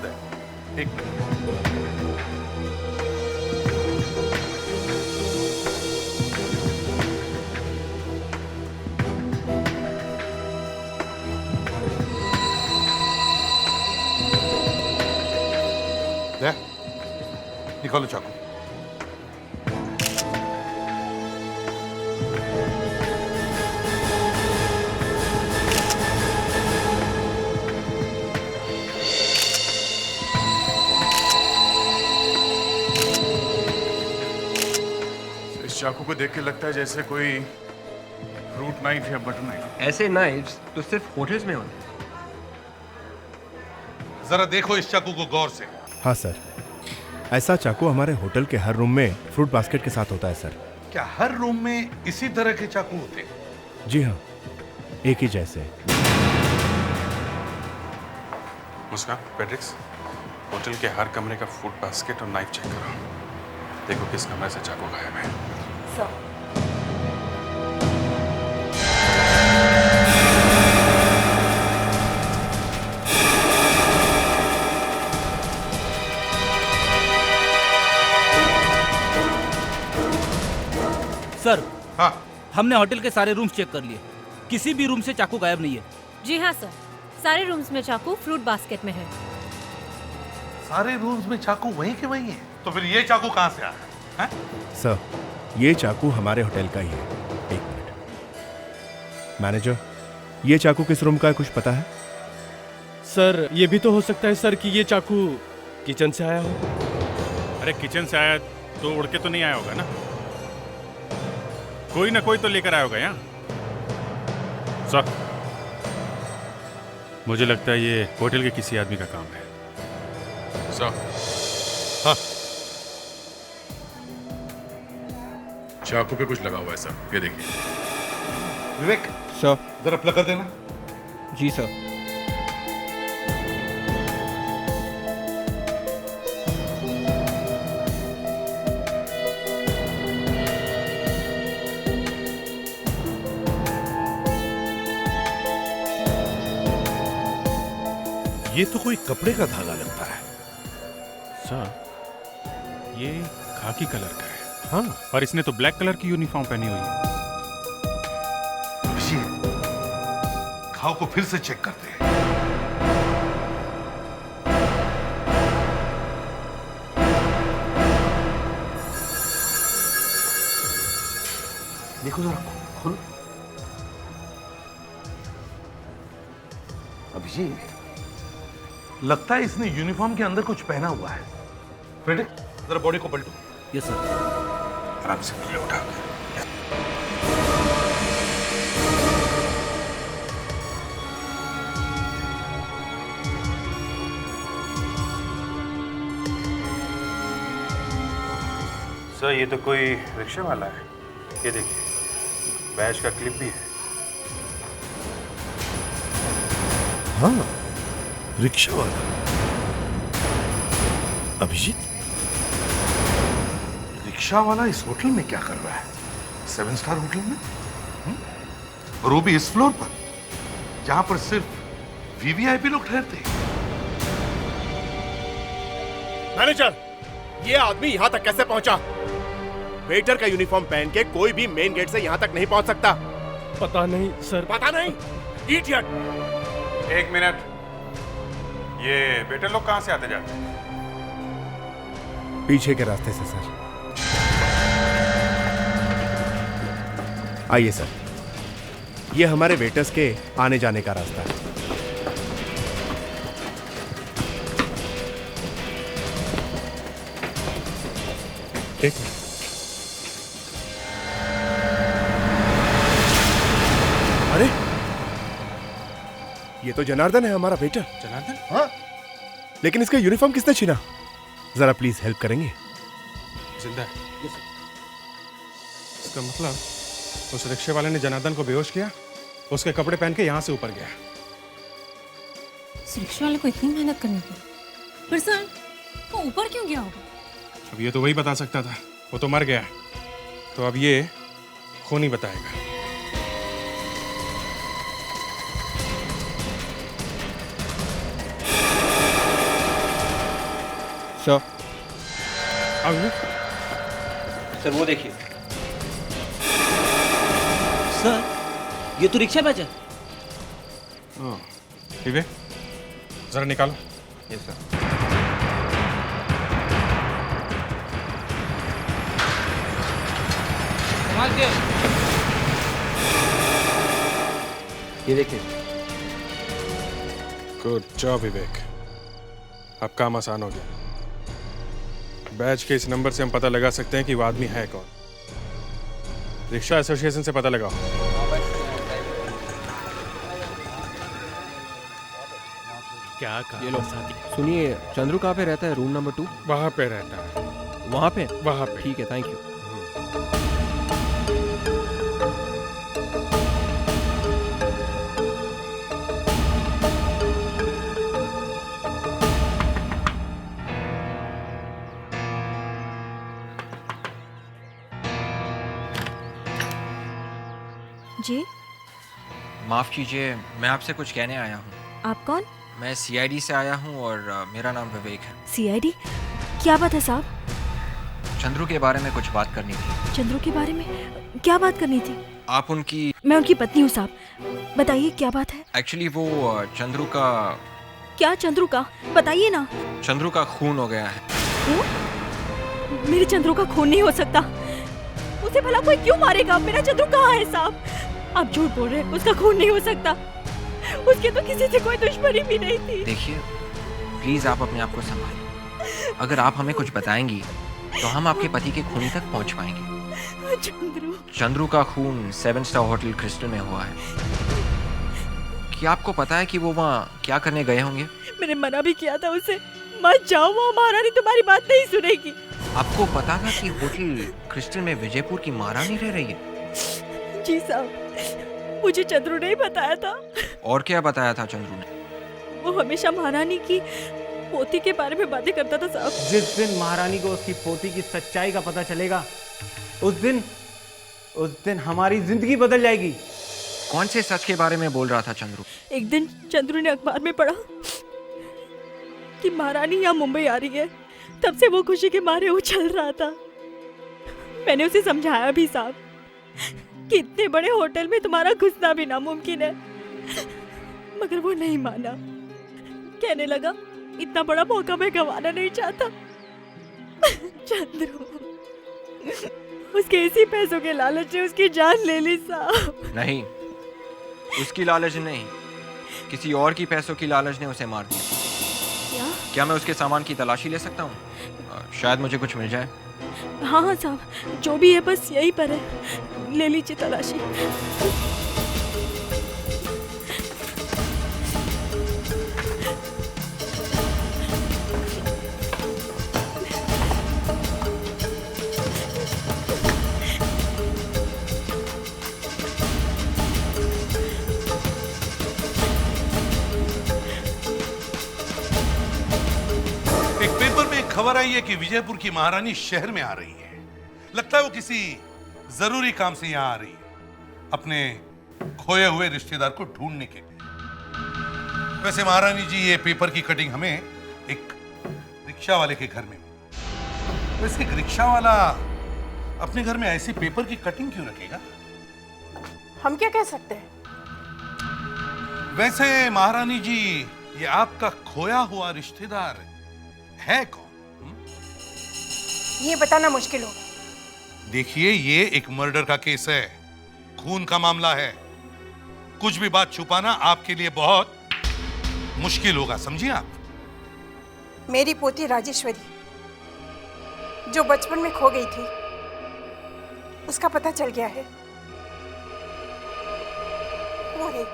निकालो चाकू। इस चाकू को देख के लगता है जैसे कोई फ्रूट नाइफ या बटर नाइफ। ऐसे नाइफ्स तो सिर्फ होटल्स में होते हैं। जरा देखो इस चाकू को गौर से। हाँ सर, ऐसा चाकू हमारे होटल के हर रूम में फ्रूट बास्केट के साथ होता है सर। क्या हर रूम में इसी तरह के चाकू होते हैं? जी हाँ, एक ही जैसे। मुस्कान, पेट्रिक्स, होटल के हर कमरे का फूड बास्केट और नाइफ चेक करो। देखो किस कमरे से चाकू गायब है। सर। सर, हाँ, हमने होटल के सारे रूम्स चेक कर लिए, किसी भी रूम से चाकू गायब नहीं है। जी हाँ सर, सारे रूम्स में चाकू फ्रूट बास्केट में है। सारे रूम्स में चाकू वहीं के वहीं है, तो फिर ये चाकू कहाँ से आया है? सर, ये चाकू हमारे होटल का ही है। एक मिनट। मैनेजर, ये चाकू किस रूम का है, कुछ पता है? सर, ये भी तो हो सकता है सर कि ये चाकू किचन से आया हो। अरे किचन से आया तो उड़ के तो नहीं आया होगा ना, कोई ना कोई तो लेकर आया होगा यहाँ। सर, मुझे लगता है ये होटल के किसी आदमी का काम है। सर, हाँ, चाकू पे कुछ लगा हुआ है सर, ये देखिए। विवेक सर, जरा प्लग कर देना। जी सर। ये तो कोई कपड़े का धागा लगता है। सर, ये खाकी कलर का है। हाँ, और इसने तो ब्लैक कलर की यूनिफॉर्म पहनी हुई है। घाव को फिर से चेक करते हैं। देखो जरा, खुल। अभिजीत, लगता है इसने यूनिफॉर्म के अंदर कुछ पहना हुआ है। बेटे, जरा बॉडी को पलटो। Yes sir. आराम से पीछे उठा। सर, ये तो कोई रिक्शा वाला है। ये देखिए, बैच का क्लिप भी है। हाँ, रिक्शा वाला। अभिजीत, रिक्शा वाला इस होटल में क्या कर रहा है? 7 स्टार होटल में? और वो भी इस फ्लोर पर, जहां पर सिर्फ वीवीआईपी लोग ठहरते हैं। मैनेजर, ये आदमी यहाँ तक कैसे पहुंचा? वेटर का यूनिफॉर्म पहन के कोई भी मेन गेट से यहाँ तक नहीं पहुंच सकता। पता नहीं सर। पता नहीं? इडियट! 1 मिनट, ये बेटे लोग कहाँ से आते जाते हैं? पीछे के रास्ते से सर। आइए सर, ये हमारे वेटर्स के आने जाने का रास्ता है। एक मिनट। अरे, ये तो जनार्दन है, हमारा वेटर। जनार्दन? हाँ, लेकिन इसका यूनिफॉर्म किसने छीना? जरा प्लीज हेल्प करेंगे? जिंदा है। इसका मतलब उस रिक्शे वाले ने जनार्दन को बेहोश किया, उसके कपड़े पहन के यहाँ से ऊपर गया। इस रिक्शा वाले को इतनी मेहनत करनी पड़ी, पर सर वो ऊपर क्यों गया होगा? अब ये तो वही बता सकता था, वो तो मर गया। तो अब ये खूनी बताएगा। सर, सर वो देखिए। सर, ये तो रिक्शा बैच है। विवेक, जरा निकालो। Yes sir. संभाल के। ये देखिए। गुड जॉब विवेक, अब काम आसान हो गया। बैच के इस नंबर से हम पता लगा सकते हैं कि वो आदमी है कौन। रिक्शा एसोसिएशन से पता लगाओ। क्या ये लो। सुनिए, चंद्रू कहाँ पे रहता है? Room number 2? वहाँ पे रहता है। वहाँ पे? वहाँ पे। ठीक है, थैंक यू। जी माफ कीजिए, मैं आपसे कुछ कहने आया हूँ। आप कौन? मैं सीआईडी से आया हूँ और मेरा नाम विवेक है। सीआईडी? क्या बात है साहब? चंद्रू के बारे में कुछ बात करनी थी। चंद्रू के बारे में क्या बात करनी थी? आप उनकी... मैं उनकी पत्नी हूँ साहब, बताइए क्या बात है? एक्चुअली वो चंद्रू का... क्या चंद्रू का? बताइए ना। चंद्रू का खून हो गया है। मेरे चंद्रू का खून नहीं हो सकता। उसे भला कोई क्यों मारेगा? मेरा चंद्रू कहाँ है साहब? आप झूठ बोल रहे हैं, उसका खून नहीं हो सकता। उसके तो किसी से कोई दुश्मनी भी नहीं थी। देखिए प्लीज आप अपने आप को संभालिए। अगर आप हमें कुछ बताएंगी तो हम आपके पति के खून तक पहुंच पाएंगे। चंद्रू का खून 7 स्टार होटल क्रिस्टल में हुआ है। क्या आपको पता है कि वो वहाँ क्या करने गए होंगे? मैंने मना भी किया था उसे, मत जाओ, वो महारानी तुम्हारी बात नहीं सुनेगी। आपको पता था कि होटल क्रिस्टल में विजयपुर की महारानी रह रही है? जी साहब, मुझे चंद्रू ने बताया था। और क्या बताया था चंद्रू ने? वो हमेशा महारानी की पोती के बारे में बातें करता था साहब। जिस दिन महारानी को उसकी पोती की सच्चाई का पता चलेगा, उस दिन हमारी जिंदगी बदल जाएगी। कौन से सच के बारे में बोल रहा था चंद्रू? एक दिन चंद्रू ने अखबार में पढ़ा कि महारानी यहाँ मुंबई आ रही है। तब से वो खुशी के मारे उछल रहा था। मैंने उसे समझाया भी साहब कि इतने बड़े होटल में तुम्हारा घुसना भी नामुमकिन है, मगर वो नहीं माना। कहने लगा इतना बड़ा मौका मैं गंवाना नहीं चाहता। चंद्रू, उसके इसी पैसों के लालच ने उसकी जान ले ली साहब। नहीं, उसकी लालच नहीं, किसी और की पैसों की लालच ने उसे मार दिया। क्या मैं उसके सामान की तलाशी ले सकता हूँ? शायद मुझे कुछ मिल जाए। हाँ साहब, जो भी है बस यहीं पर है, ले लीजिए तलाशी। खबर आई है कि विजयपुर की महारानी शहर में आ रही है। लगता है वो किसी जरूरी काम से यहाँ आ रही है, अपने खोए हुए रिश्तेदार को ढूंढने के लिए। वैसे महारानी जी, ये पेपर की कटिंग हमें एक रिक्शा वाले के घर में मिली। वैसे एक रिक्शा वाला अपने घर में ऐसी पेपर की कटिंग क्यों रखेगा? हम क्या कह सकते हैं? वैसे महारानी जी, ये आपका खोया हुआ रिश्तेदार है कौन? ये बताना मुश्किल होगा। देखिए, ये एक मर्डर का केस है, खून का मामला है। कुछ भी बात छुपाना आपके लिए बहुत मुश्किल होगा, समझिए आप। मेरी पोती राजेश्वरी, जो बचपन में खो गई थी, उसका पता चल गया है। वो है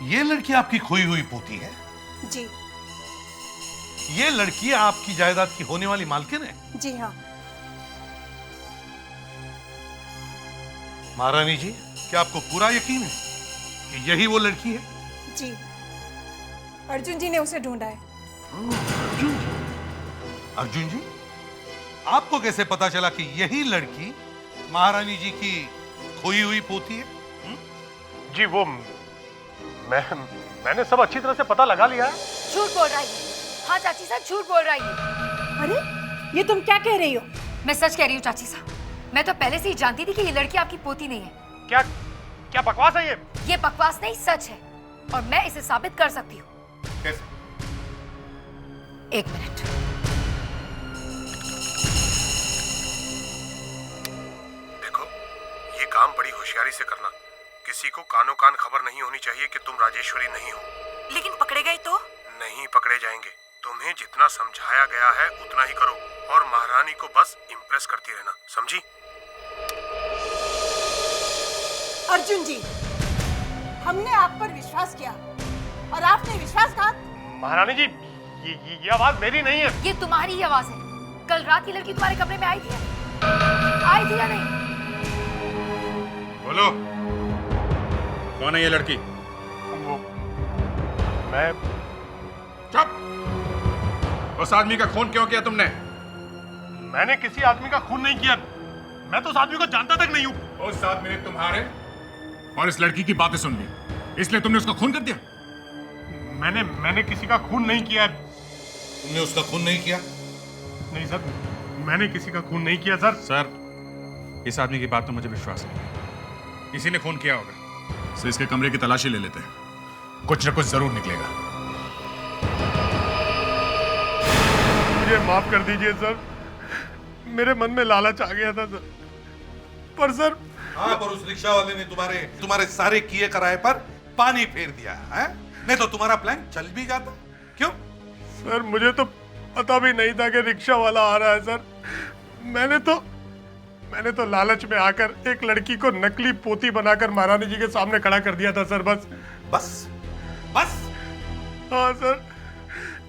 ये लड़की आपकी खोई हुई पोती है? जी। ये लड़की आपकी जायदाद की होने वाली मालकिन है? जी हाँ। महारानी जी, क्या आपको पूरा यकीन है कि यही वो लड़की है? जी, अर्जुन जी ने उसे ढूंढा है। अर्जुन जी? आपको कैसे पता चला कि यही लड़की महारानी जी की खोई हुई पोती है? जी, वो मैंने सब अच्छी तरह से पता लगा लिया है। झूठ बोल रही है। हाँ चाची साहब, झूठ बोल रही है। अरे, ये तुम क्या कह रही हो? मैं सच कह रही हूँ चाची साहब। मैं तो पहले से ही जानती थी कि ये लड़की आपकी पोती नहीं है। क्या बकवास है ये? ये बकवास नहीं, सच है, और मैं इसे साबित कर सकती हूँ। कैसे? एक मिनट। देखो, ये काम बड़ी होशियारी से करना। किसी को कानो कान खबर नहीं होनी चाहिए कि तुम राजेश्वरी नहीं हो। लेकिन पकड़े गए तो? नहीं पकड़े जाएंगे। तुम्हें जितना समझाया गया है उतना ही करो, और महारानी को बस इम्प्रेस करती रहना, समझी? अर्जुन जी, हमने आप पर विश्वास किया और आपने विश्वासघात। महारानी जी, ये आवाज मेरी नहीं है। ये तुम्हारी ही आवाज है। कल रात की लड़की तुम्हारे कमरे में आई थी या नहीं? बोलो, कौन है ये लड़की? वो मैं। चुप! उस आदमी का खून क्यों किया तुमने? मैंने किसी आदमी का खून नहीं किया। मैं तो उस आदमी को जानता तक नहीं हूँ। उस आदमी ने तुम्हारे और इस लड़की की बातें सुन ली, इसलिए तुमने उसका खून कर दिया? मैंने किसी का खून नहीं किया। तुमने उसका खून नहीं किया? नहीं सर, मैंने किसी का खून नहीं किया सर। सर, इस आदमी की बात तो मुझे विश्वास नहीं। किसी ने खून किया होगा। तो इसके कमरे की तलाशी ले लेते हैं, कुछ न कुछ जरूर निकलेगा। मुझे माफ कर दीजिए सर, मेरे मन में लालच आ गया था सर। पर सर, हाँ, पर उस रिक्शा वाले ने तुम्हारे सारे किए कराए पर पानी फेर दिया है। नहीं तो तुम्हारा प्लान चल भी जाता। क्यों? सर मुझे तो पता भी नहीं था कि रिक्शा वाला आ रहा है सर। मैंने तो लालच में आकर एक लड़की को नकली पोती बनाकर महारानी जी के सामने खड़ा कर दिया था सर। बस। हाँ सर,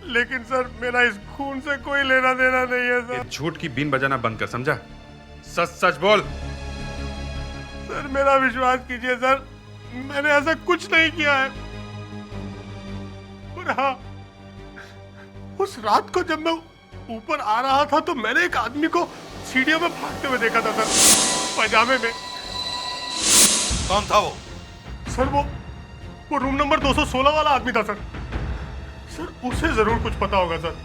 लेकिन सर मेरा इस खून से कोई लेना देना नहीं है सर। झूठ की बीन बजाना बंद कर, समझा? सच सच बोल। सर मेरा विश्वास कीजिए सर, मैंने ऐसा कुछ नहीं किया है। और हाँ, उस रात को जब मैं ऊपर आ रहा था तो मैंने एक आदमी को सीढ़ियों में भागते हुए देखा था सर, पजामे में। कौन था वो? सर वो रूम नंबर 216 वाला आदमी था सर। सर उसे जरूर कुछ पता होगा सर।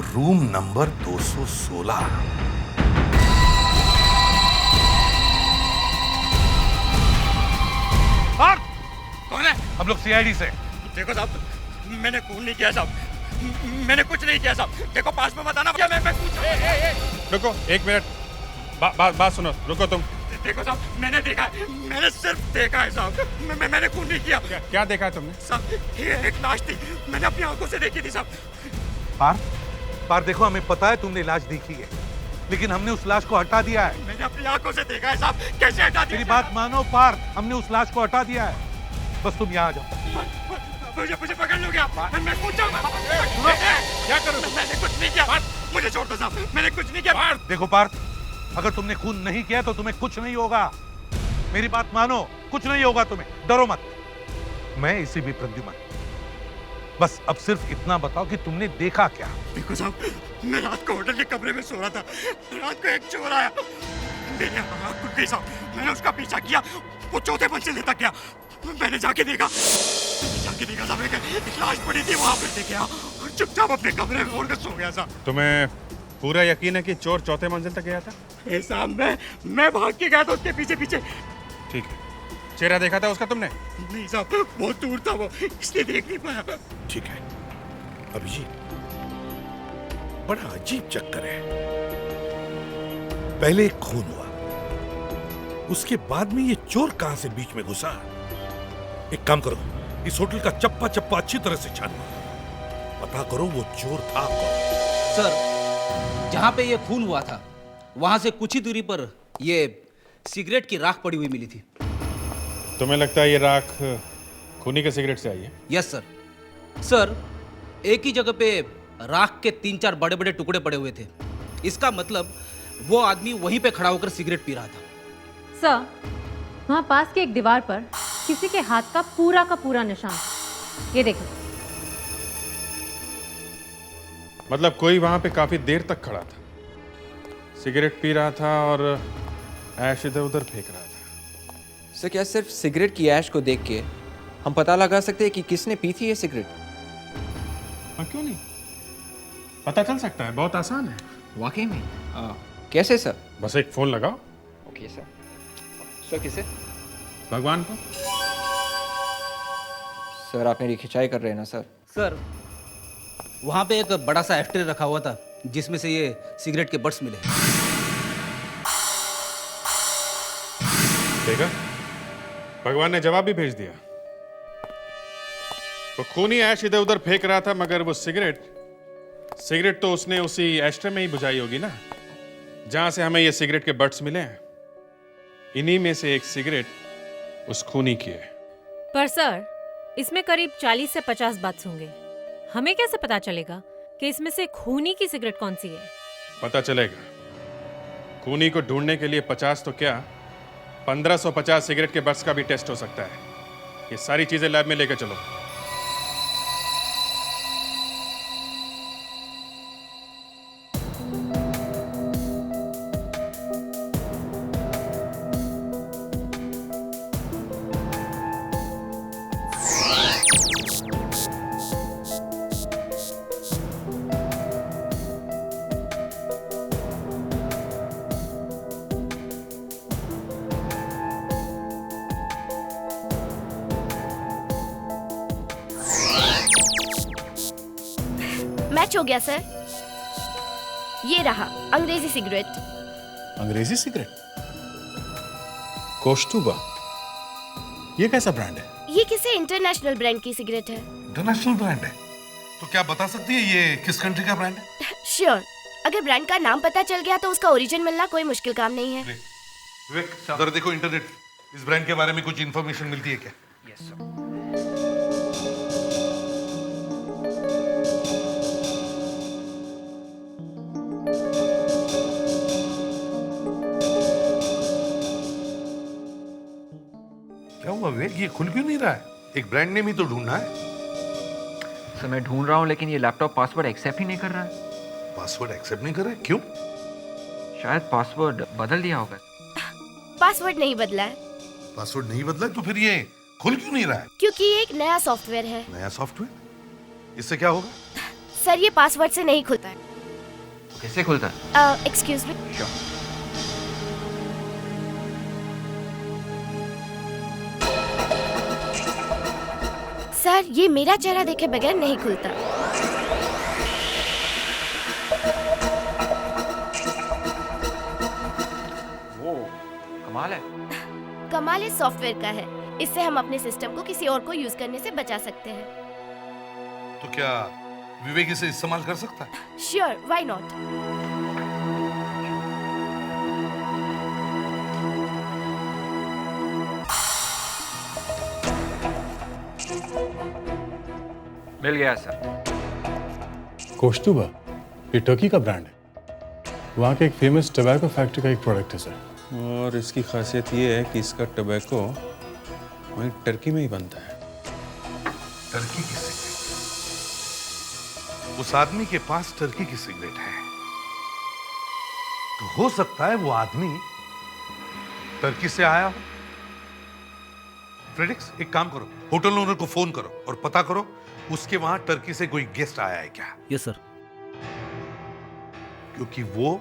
Room number 216। कौन है? हम लोग सीआईडी से। देखो साहब, मैंने खून नहीं किया साहब, मैंने कुछ नहीं किया साहब। देखो पास में बताना क्या मैं कुछ। रुको एक मिनट, बात सुनो, रुको तुम। देखो साहब, मैंने देखा है, मैंने सिर्फ देखा है साहब, मैंने खून नहीं किया। क्या देखा है तुमने? साहब ये एक लाश थी, मैंने अपनी आंखों से देखी थी साहब। पार देखो, हमें पता है तुमने लाश देखी है, लेकिन हमने उस लाश को हटा दिया है। मैंने अपनी आंखों से देखा है साहब। कैसे हटा दिया? मेरी बात मानो पार, हमने उस लाश को हटा दिया है। बस तुम यहाँ आ जाओ। मुझे पकड़ लोगे आप? मैं कूद जाऊंगा। क्या करो? मैंने कुछ नहीं किया, मुझे छोड़ दो साहब, मैंने कुछ नहीं किया। देखो पार, अगर तुमने खून नहीं किया तो तुम्हें कुछ नहीं होगा। मेरी बात मानो, कुछ नहीं होगा तुम्हें, डरो मत। मैं इसी भी प्रद्युमन। बस अब सिर्फ इतना बताओ कि तुमने देखा क्या? देखो साहब, मैं रात को होटल के कमरे में सो रहा था, रात को एक चोर आया, मेरी आंख खुल गई साहब। मैंने उसका पीछा किया, वो चौथे मंजिल तक गया। मैंने जाके देखा साहब, एक लाश पड़ी थी वहां पे। देखे और चुपचाप अपने कमरे में उड़कर सो गया साहब। तुम्हें पूरा यकीन है कि चोर चौथे मंजिल तक गया था? साहब मैं भाग के गया था उसके पीछे पीछे। ठीक है, चेहरा देखा था उसका तुमने? नहीं साहब, बहुत दूर था वो, इसलिए देख नहीं पाया। ठीक है अभिजीत, बड़ा अजीब चक्कर है। पहले एक खून हुआ, उसके बाद में ये चोर कहां से बीच में घुसा? एक काम करो, इस होटल का चप्पा चप्पा अच्छी तरह से छानो, पता करो वो चोर था कौन। सर, जहां पे ये खून हुआ था वहां से कुछ ही दूरी पर ये सिगरेट की राख पड़ी हुई मिली थी। तुम्हें लगता है ये राख खूनी के सिगरेट से आई है? Yes sir. सर, एक ही जगह पे राख के 3-4 बड़े बड़े टुकड़े पड़े हुए थे। इसका मतलब वो आदमी वहीं पे खड़ा होकर सिगरेट पी रहा था। सर, वहाँ पास की एक दीवार पर किसी के हाथ का पूरा निशान, ये देखिए। मतलब कोई वहां पे काफी देर तक खड़ा था, सिगरेट पी रहा था और ऐश इधर उधर फेंक रहा था। सर, क्या सिर्फ सिगरेट की ऐश को देख के हम पता लगा सकते हैं कि किसने पी थी ये सिगरेट? हाँ, क्यों नहीं, पता चल सकता है, बहुत आसान है। वाकई में? कैसे सर? बस एक फोन लगाओ। Okay sir. सर किसे? भगवान को। सर आप मेरी खिंचाई कर रहे हैं ना सर? सर, वहां पे एक बड़ा सा एस्ट्रे रखा हुआ था जिसमें से ये सिगरेट के बट्स मिले। देखा, भगवान ने जवाब भी भेज दिया। वो खूनी ऐश इधर उधर फेंक रहा था, मगर वो सिगरेट तो उसने उसी एस्ट्रे में ही बुझाई होगी ना, जहां से हमें ये सिगरेट के बट्स मिले हैं। इन्हीं में से एक सिगरेट उस खूनी की है। पर सर, इसमें करीब 40 से 50 बट्स होंगे, हमें कैसे पता चलेगा कि इसमें से खूनी की सिगरेट कौन सी है? पता चलेगा। खूनी को ढूंढने के लिए 50 तो क्या, 1550 सिगरेट के बट्स का भी टेस्ट हो सकता है। ये सारी चीजें लैब में लेकर चलो। मैच हो गया सर। ये रहा अंग्रेजी सिगरेट। अंग्रेजी सिगरेट? कोस्टुबा, ये कैसा ब्रांड है? ये किसी इंटरनेशनल ब्रांड की सिगरेट है। इंटरनेशनल ब्रांड है? तो क्या बता सकती है ये किस कंट्री का ब्रांड है? श्योर, अगर ब्रांड का नाम पता चल गया तो उसका ओरिजिन मिलना कोई मुश्किल काम नहीं है। विवेक, जरा देखो इंटरनेट, इस ब्रांड के बारे में कुछ इंफॉर्मेशन मिलती है क्या? Yes sir. क्या हुआ विवेक, ये खुल क्यों नहीं रहा है? एक ब्रांड नेम ही तो ढूंढना है। सर मैं ढूंढ रहा हूँ लेकिन ये लैपटॉप पासवर्ड एक्सेप्ट ही नहीं कर रहा है। पासवर्ड एक्सेप्ट नहीं कर रहा है? क्यों? शायद पासवर्ड बदल दिया होगा। पासवर्ड नहीं बदला है। पासवर्ड नहीं बदला है तो फिर ये खुल क्यों नहीं रहा है? क्योंकि ये एक नया सॉफ्टवेयर है। नया सॉफ्टवेयर? इससे क्या होगा? सर ये पासवर्ड से नहीं खुलता है। तो कैसे खुलता है? Excuse me. सर ये मेरा चेहरा देखे बगैर नहीं खुलता। वो कमाल है। कमाल इस सॉफ्टवेयर का है, इससे हम अपने सिस्टम को किसी और को यूज करने से बचा सकते हैं। तो क्या विवेक इसे इस्तेमाल कर सकता है? Sure, why not. मिल गया सर। कोस्टुबा, ये टर्की का ब्रांड है। वहाँ के एक फेमस टबैको फैक्ट्री का एक प्रोडक्ट है सर। और इसकी खासियत ये है कि इसका टबैको वहीं टर्की में ही बनता है। टर्की की सिगरेट? उस आदमी के पास टर्की की सिगरेट है तो हो सकता है वो आदमी टर्की से आया हो। फ्रेडिक्स, एक काम करो, होटल ओनर को फोन करो और पता करो उसके वहां टर्की से कोई गेस्ट आया है क्या। Yes sir. क्योंकि वो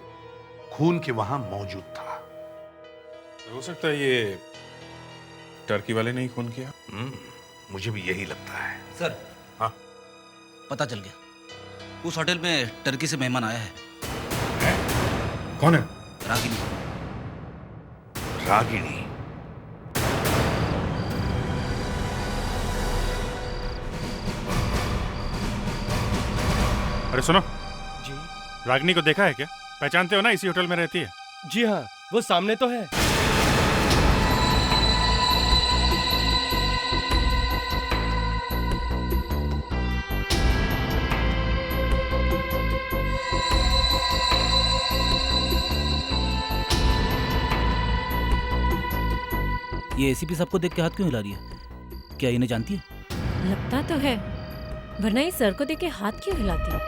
खून के वहां मौजूद था। हो सकता है ये टर्की वाले ने ही खून किया। मुझे भी यही लगता है। सर, हाँ, पता चल गया, उस होटल में टर्की से मेहमान आया है। कौन है? रागिनी। रागिनी? अरे सुनो जी, रागिनी को देखा है क्या? पहचानते हो ना, इसी होटल में रहती है। जी हाँ, वो सामने तो है। ये एसीपी साहब को देख के हाथ क्यों हिला रही है? क्या इन्हें जानती है? लगता तो है, वरना इस सर को देख के हाथ क्यों हिलाती है?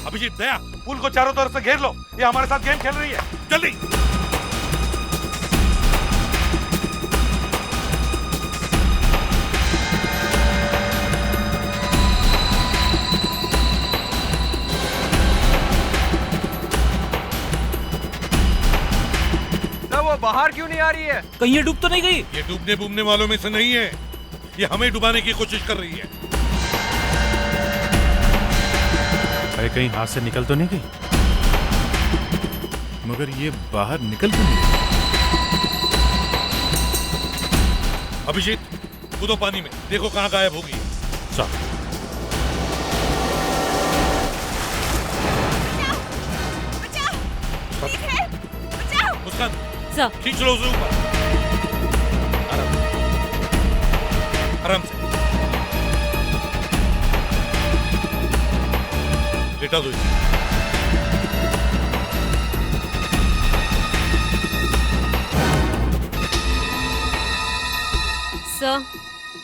अभिजीत, दया, पुल को चारों तरफ से घेर लो, ये हमारे साथ गेम खेल रही है। जल्दी। वो बाहर क्यों नहीं आ रही है? कहीं ये डूब तो नहीं गई? ये डूबने बूबने वालों में से नहीं है, ये हमें डुबाने की कोशिश कर रही है। अरे कहीं हाथ से निकल तो नहीं गई? मगर ये बाहर निकल क्यों नहीं रही? अभिजीत, कूदो पानी में, देखो कहाँ गायब होगी। चल। मुस्कान, सर, खींच लो उसे ऊपर। आराम से लेटा दो इसे। सर,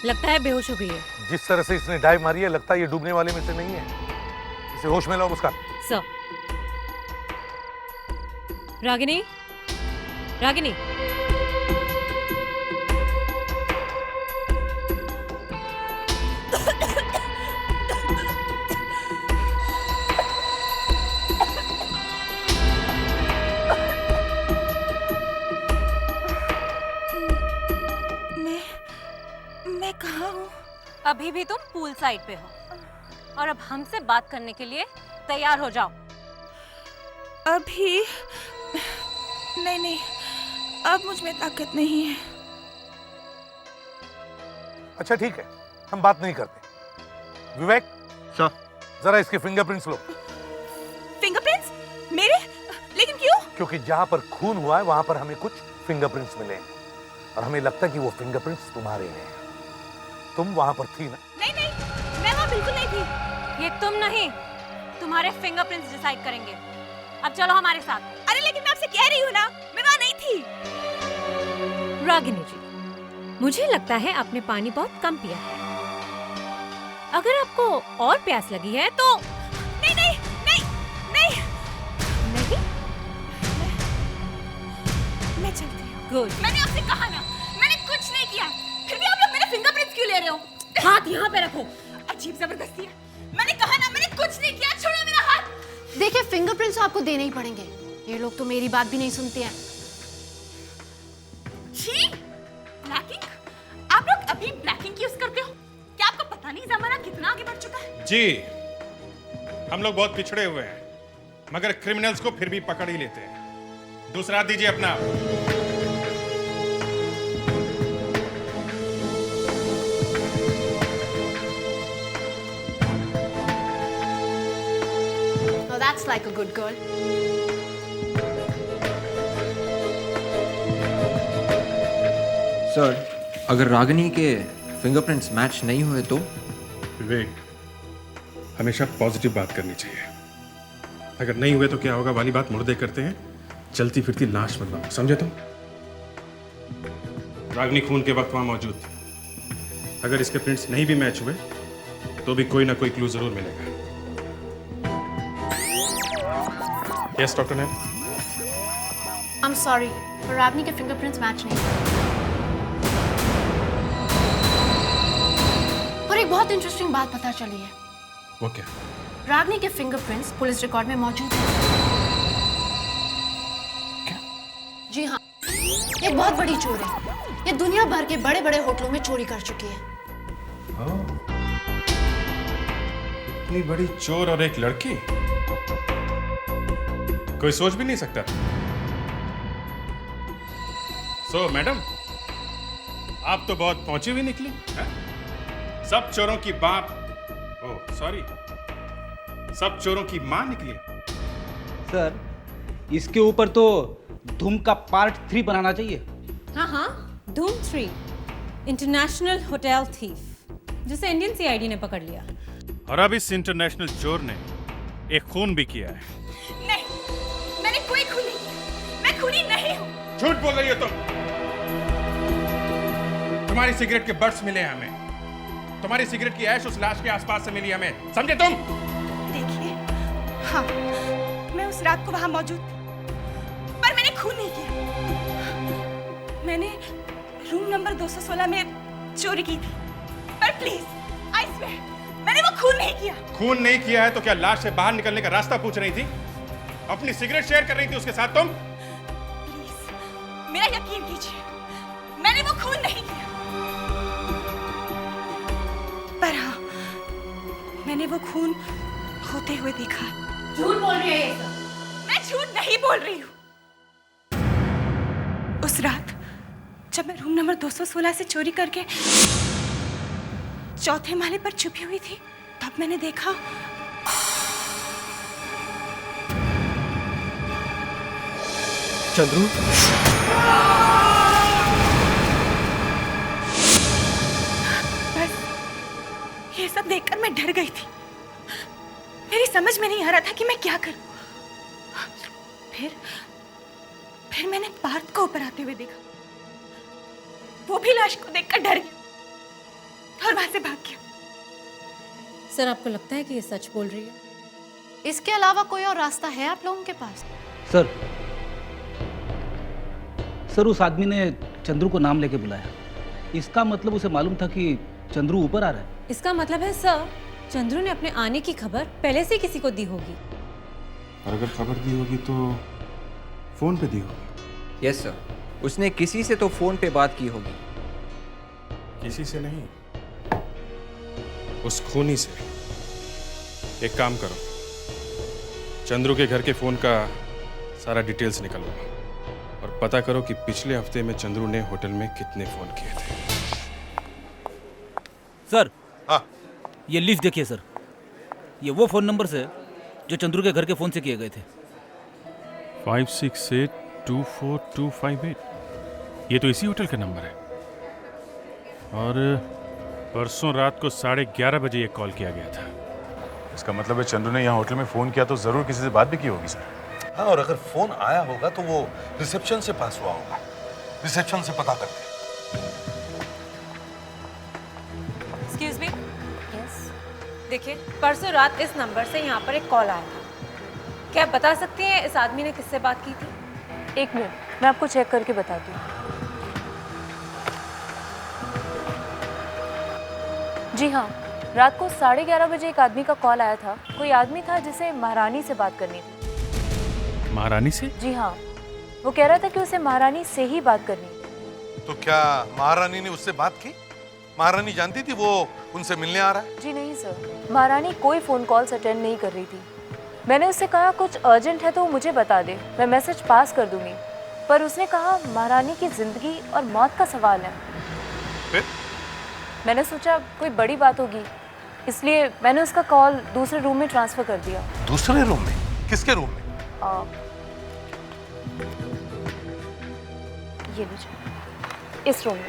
लगता है बेहोश हो गई है। जिस तरह से इसने डाइव मारी है, लगता है ये डूबने वाले में से नहीं है। इसे होश में लाओ मुस्कान। सर। रागिनी, रागिनी। कहाँ हूँ? अभी भी तुम पूल साइड पे हो और अब हमसे बात करने के लिए तैयार हो जाओ। अभी नहीं, अब मुझ में ताकत नहीं है। अच्छा ठीक है, हम बात नहीं करते। विवेक सर, जरा इसके फिंगरप्रिंट्स लो। फिंगरप्रिंट्स? मेरे? लेकिन क्यों? क्योंकि जहां पर खून हुआ है वहां पर हमें कुछ फिंगरप्रिंट्स मिले हैं और हमें लगता है कि वो फिंगरप्रिंट्स तुम्हारे हैं। तुम वहां पर थी ना? नहीं, मैं वहाँ बिल्कुल नहीं थी। ये तुम नहीं, तुम्हारे फिंगरप्रिंट्स डिसाइड करेंगे। अब चलो हमारे साथ। अरे लेकिन मैं आपसे कह रही हूँ ना, मैं वहाँ नहीं थी। रागिनी जी, मुझे लगता है आपने पानी बहुत कम पिया है। अगर आपको और प्यास लगी है तो नहीं। मैं चलती हूँ। गुड। मैंने आपसे कहा ना, मैंने कुछ नहीं किया। फिर भी आप लोग मेरे फिंगरप्रिंट्स क्यों ले रहे हो? हाथ यहाँ पे रखो। अजीब जबरदस्ती है। मैंने कहा ना, मैंने कुछ नहीं किया। छोड़ो मेरा हाथ। देखिए, फिंगरप्रिंट्स आपको देने ही पड़ेंगे। ये लोग तो मेरी बात भी नहीं सुनते हैं। छी, ब्लैकिंग? आप लोग अभी ब्लैकिंग यूज करते हो? क्या आपको पता नहीं जमाना कितना आगे बढ़ चुका है? जी, हम लोग बहुत पिछड़े हुए हैं, मगर क्रिमिनल्स को फिर भी पकड़ ही लेते हैं। दूसरा दीजिए अपना। Oh, that's like a good girl. Sir, अगर रागिनी के फिंगरप्रिंट्स मैच नहीं हुए तो? विवेक, हमेशा पॉजिटिव बात करनी चाहिए। अगर नहीं हुए तो क्या होगा वाली बात मुर्दे करते हैं, चलती फिरती लाश मत बनो, समझे तुम? रागिनी खून के वक्त वहां मौजूद थी। अगर इसके प्रिंट्स नहीं भी मैच हुए तो भी कोई ना कोई क्लू जरूर मिलेगा। यस डॉक्टर ने? I'm sorry, पर रागनी के फिंगरप्रिंट्स मैच नहीं हुए। पर एक बहुत इंटरेस्टिंग बात पता चली है। वो क्या? रागनी के फिंगरप्रिंट्स पुलिस रिकॉर्ड में मौजूद हैं। क्या? जी हाँ, ये बहुत बड़ी चोर है। ये दुनिया भर के बड़े बड़े होटलों में चोरी कर चुकी है। इतनी बड़ी चोर और एक लड़की, कोई सोच भी नहीं सकता। सो मैडम, आप तो बहुत पहुंची हुई निकली है? सब चोरों की बाप, ओह सॉरी, सब चोरों की मां निकली। सर, इसके ऊपर तो धूम का पार्ट 3 बनाना चाहिए। हाँ, धूम 3, इंटरनेशनल होटल थीफ, जिसे इंडियन सीआईडी ने पकड़ लिया। और अब इस इंटरनेशनल चोर ने एक खून भी किया है। नहीं, मैंने कोई खून नहीं किया। मैं खूनी नहीं हूँ। झूठ बोल रही हो तुम। तुम्हारी सिगरेट के बर्ड्स मिले हैं हमें। तुम्हारी सिगरेट की ऐश उस लाश के आसपास से मिली हमें, समझे तुम? देखिए, हाँ, मैं उस रात को वहां मौजूद थी, पर मैंने खून नहीं किया। मैंने रूम नंबर 216 में चोरी की थी, पर प्लीज, आई स्वेयर, मैंने वो खून नहीं किया। खून नहीं किया है तो क्या लाश से बाहर निकलने का रास्ता पूछ रही थी? अपनी सिगरेट शेयर कर रही थी उसके साथ तुम? प्लीज, मेरा यकीन कीजिए, मैंने वो खून नहीं किया। पर हाँ, मैंने वो खून होते हुए देखा। झूठ बोल रही है ये सब। मैं झूठ नहीं बोल रही हूँ। उस रात जब मैं रूम नंबर 216 से चोरी करके चौथे माले पर छुपी हुई थी, तब मैंने देखा चंद्रू। बस ये सब देखकर मैं डर गई थी। मेरी समझ में नहीं आ रहा था कि मैं क्या करूं। फिर मैंने पार्थ को ऊपर आते हुए देखा। वो भी लाश को देखकर डर गया और वहां से भाग गया। सर, आपको लगता है कि ये सच बोल रही है? इसके अलावा कोई और रास्ता है आप लोगों के पास? सर, उस आदमी ने चंद्रू को नाम लेके बुलाया। इसका मतलब उसे मालूम था कि चंद्रू ऊपर आ रहा है। इसका मतलब है सर, चंद्रू ने अपने आने की खबर पहले से किसी को दी होगी। और अगर खबर दी होगी तो फोन पे दी होगी। यस सर, उसने किसी से तो फोन पे बात की होगी। किसी से नहीं, उस खूनी से एक काम करो, चंद्रू के घर के फोन का सारा डिटेल्स निकलवाओ और पता करो कि पिछले हफ्ते में चंद्रू ने होटल में कितने फोन किए थे। सर, ये लिस्ट देखिए सर, ये वो फोन नंबर है जो चंद्रू के घर के फोन से किए गए थे। 56824258, ये तो इसी होटल का नंबर है। और परसों रात को 11:30 बजे ये कॉल किया गया था। इसका मतलब है चंद्रू ने यहाँ होटल में फोन किया तो जरूर किसी से बात भी की होगी सर। हाँ, और अगर फोन आया होगा तो वो रिसेप्शन से पास हुआ होगा। रिसेप्शन से पता करते। Excuse me. यस। देखिए, परसों रात इस नंबर से यहाँ पर एक कॉल आया था। क्या आप बता सकती हैं इस आदमी ने किससे बात की थी? एक मिनट, मैं आपको चेक करके बताती हूँ। जी हाँ, रात को 11:30 बजे एक आदमी का कॉल आया था। कोई आदमी था जिसे महारानी से बात करनी थी। महारानी से? जी हाँ, वो कह रहा था कि उसे महारानी से ही बात करनी थी। तो क्या महारानी ने उससे बात की? महारानी जानती थी वो उनसे मिलने आ रहा है? जी नहीं सर, महारानी कोई फोन कॉल्स अटेंड नहीं कर रही थी। मैंने उससे कहा कुछ अर्जेंट है तो वो मुझे बता दे, मैं मैसेज पास कर दूंगी, पर उसने कहा महारानी की जिंदगी और मौत का सवाल है। फिर? मैंने सोचा कोई बड़ी बात होगी, इसलिए मैंने उसका कॉल दूसरे रूम में ट्रांसफर कर दिया। दूसरे रूम में? किसके रूम में? ये लीजिए, इस रूम में।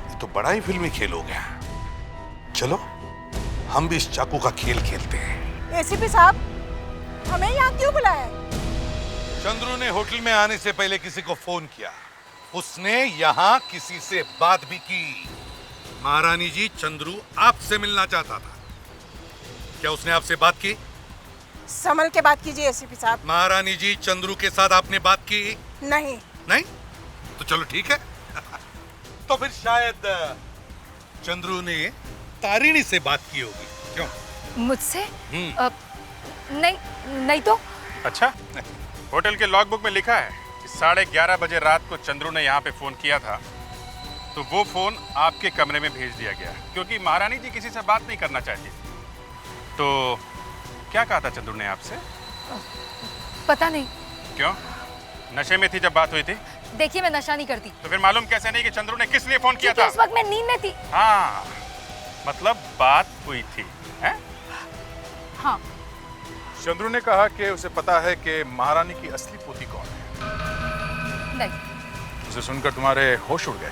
ये तो बड़ा ही फिल्मी खेल हो गया। चलो हम भी इस चाकू का खेल खेलते हैं। एसीपी साहब, हमें यहाँ क्यों बुलाया? चंद्रू ने होटल में आने से पहले किसी को फोन किया। उसने यहाँ किसी से बात भी की। महारानी जी, चंद्रू आपसे मिलना चाहता था। क्या उसने आपसे बात की? संभल के बात कीजिए एसीपी साहब। महारानी जी, चंद्रू के साथ आपने बात की? नहीं। नहीं? तो चलो ठीक है। तो फिर शायद चंद्रू ने तारिणी से बात की होगी। क्यों? मुझसे? नहीं तो। अच्छा, होटल के लॉगबुक में लिखा है कि 11:30 बजे रात को चंद्रू ने यहाँ पे फोन किया था, तो वो फोन आपके कमरे में भेज दिया गया क्योंकि महारानी जी किसी से बात नहीं करना चाहती। तो क्या कहा था चंद्रू ने आपसे? पता नहीं। क्यों? नशे में थी जब बात हुई थी? देखिए, मैं नशा नहीं करती। तो फिर मालूम कैसे नहीं कि चंद्रू ने किस लिए फोन किया था? उस वक्त मैं नींद में थी। हाँ, मतलब बात हुई थी, हैं? हाँ। चंद्रू ने कहा कि उसे पता है कि महारानी की असली पोती कौन है। नहीं। उसे सुनकर तुम्हारे होश उड़ गए।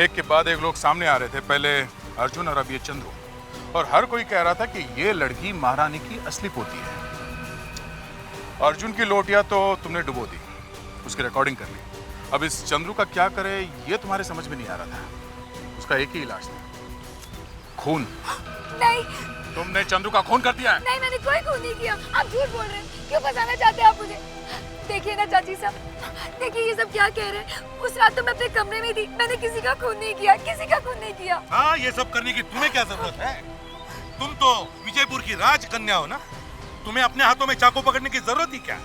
एक के बाद एक लोग सामने आ रहे थे, पहले अर्जुन और अब ये चंद्रू, और हर कोई कह रहा था कि ये लड़की महारानी की असली पोती है। अर्जुन की लोटिया तो तुमने डुबो दी, उसकी रिकॉर्डिंग कर ली। अब इस चंद्रू का क्या करे ये तुम्हारे समझ में नहीं आ रहा था। उसका एक ही इलाज था, खून। नहीं। तुमने चंद्रू का खून कर दिया है? नहीं, मैंने कोई खून नहीं किया। आप झूठ बोल रहे हैं। क्यों फंसाना चाहते हैं आप मुझे? देखिए ना चाची साहब, देखिए ये सब क्या कह रहे हैं। उस रात तो मैं अपने कमरे में थी, मैंने किसी का खून नहीं किया, किसी का खून नहीं किया। हाँ, ये सब करने की तुम्हें क्या जरूरत है? तुम तो विजयपुर की राजकन्या हो ना, तुम्हें अपने हाथों में चाकू पकड़ने की जरूरत ही क्या है?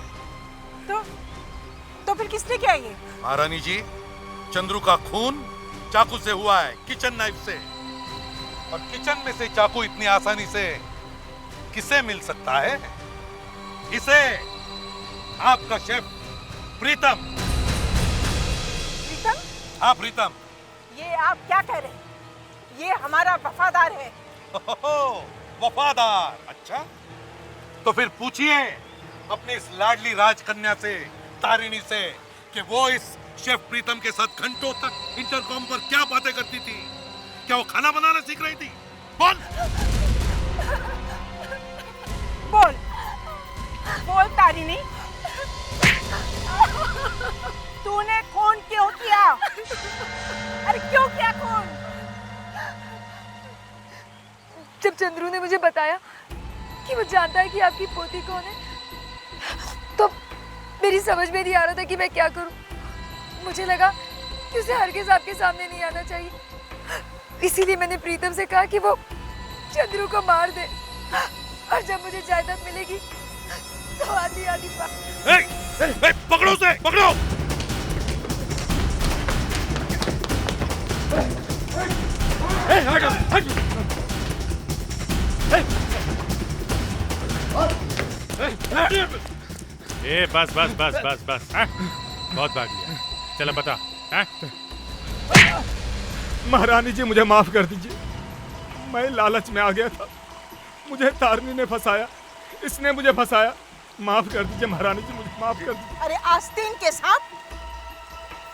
तो फिर किसने किया ये? महारानी जी, चंद्रू का खून चाकू से हुआ है, किचन नाइफ से। और किचन में से चाकू इतनी आसानी से किसे मिल सकता है? इसे आपका शेफ प्रीतम। प्रीतम? हाँ, प्रीतम। ये आप क्या कह रहे हैं? ये हमारा वफादार है। वफादार? अच्छा, तो फिर पूछिए अपनी इस लाडली राजकन्या से, तारिणी से, कि वो इस शेफ प्रीतम के साथ घंटों तक इंटरकॉम पर क्या बातें करती थी। क्या वो खाना बनाना सीख रही थी? बोल बोल तारिणी, तूने खून क्यों किया? अरे क्यों किया खून? जब चंद्रू ने मुझे बताया कि वो जानता है कि आपकी पोती कौन है, तो मेरी समझ में नहीं आ रहा था कि मैं क्या करूं। मुझे लगा कि उसे हरगिज़ आपके सामने नहीं आना चाहिए, इसीलिए मैंने प्रीतम से कहा कि वो चंद्रू को मार दे, और जब मुझे जायदाद मिलेगी तो आधी आधी पकड़ो उसे, पकड़ो। ए बस बस बस बस बस हाँ? बहुत भाग लिया। चलो बता हाँ? महारानी जी मुझे माफ कर दीजिए, मैं लालच में आ गया था, मुझे तारनी ने फंसाया, इसने मुझे फंसाया। माफ कर दीजिए महारानी जी, मुझे माफ कर दीजिए। अरे आस्तीन के सांप,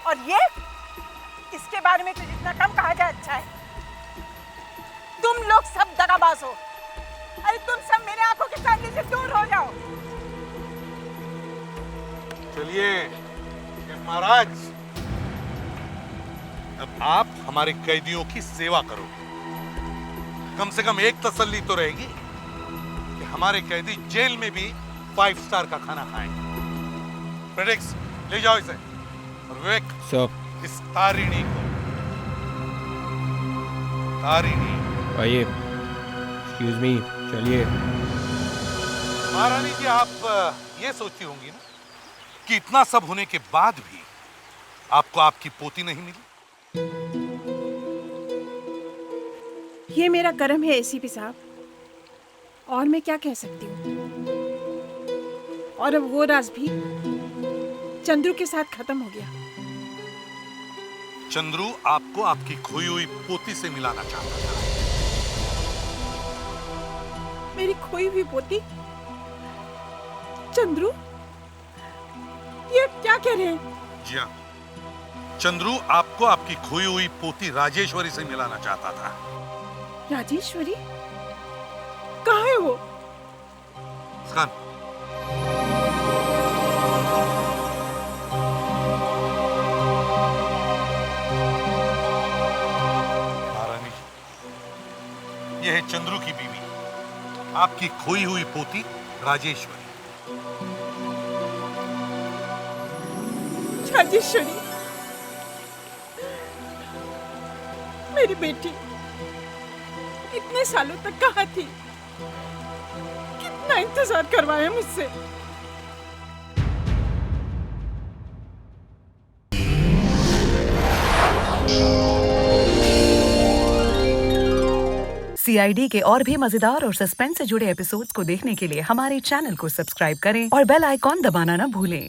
और ये इसके बारे में तो जितना कम कहा जाए अच्छा है। तुम लोग सब दगाबाज हो। अरे तुम सब मेरे आंखों के सामने से दूर हो जाओ। चलिए महाराज, अब आप हमारे कैदियों की सेवा करो। कम से कम एक तसल्ली तो रहेगी कि हमारे कैदी जेल में भी 5 स्टार का खाना खाएंगे। फ्रेडिक्स, ले जाओ इसे। और विवेक, इस तारिणी को, तारिणी, आइए। एक्सक्यूज मी, चलिए। महारानी जी, आप ये सोचती होंगी ना कि इतना सब होने के बाद भी आपको आपकी पोती नहीं मिली। ये मेरा कर्म है एसीपी साहब, और मैं क्या कह सकती हूँ। और अब वो राज भी चंद्रू के साथ खत्म हो गया। चंद्रू आपको आपकी खोई हुई पोती से मिलाना चाहता था। मेरी खोई हुई पोती? चंद्रू, ये क्या कह रहे हैं? जी हाँ, चंद्रू आपको आपकी खोई हुई पोती राजेश्वरी से मिलाना चाहता था। राजेश्वरी? कहाँ है वो? मुस्कान, महारानी जी, यह है चंद्रू की बीवी, आपकी खोई हुई पोती राजेश्वरी। राजेश्वरी, मेरी बेटी इतने सालों तक कहाँ थी? कितना इंतजार करवाया मुझसे। CID के और भी मजेदार और सस्पेंस से जुड़े एपिसोड्स को देखने के लिए हमारे चैनल को सब्सक्राइब करें और बेल आइकॉन दबाना ना भूलें।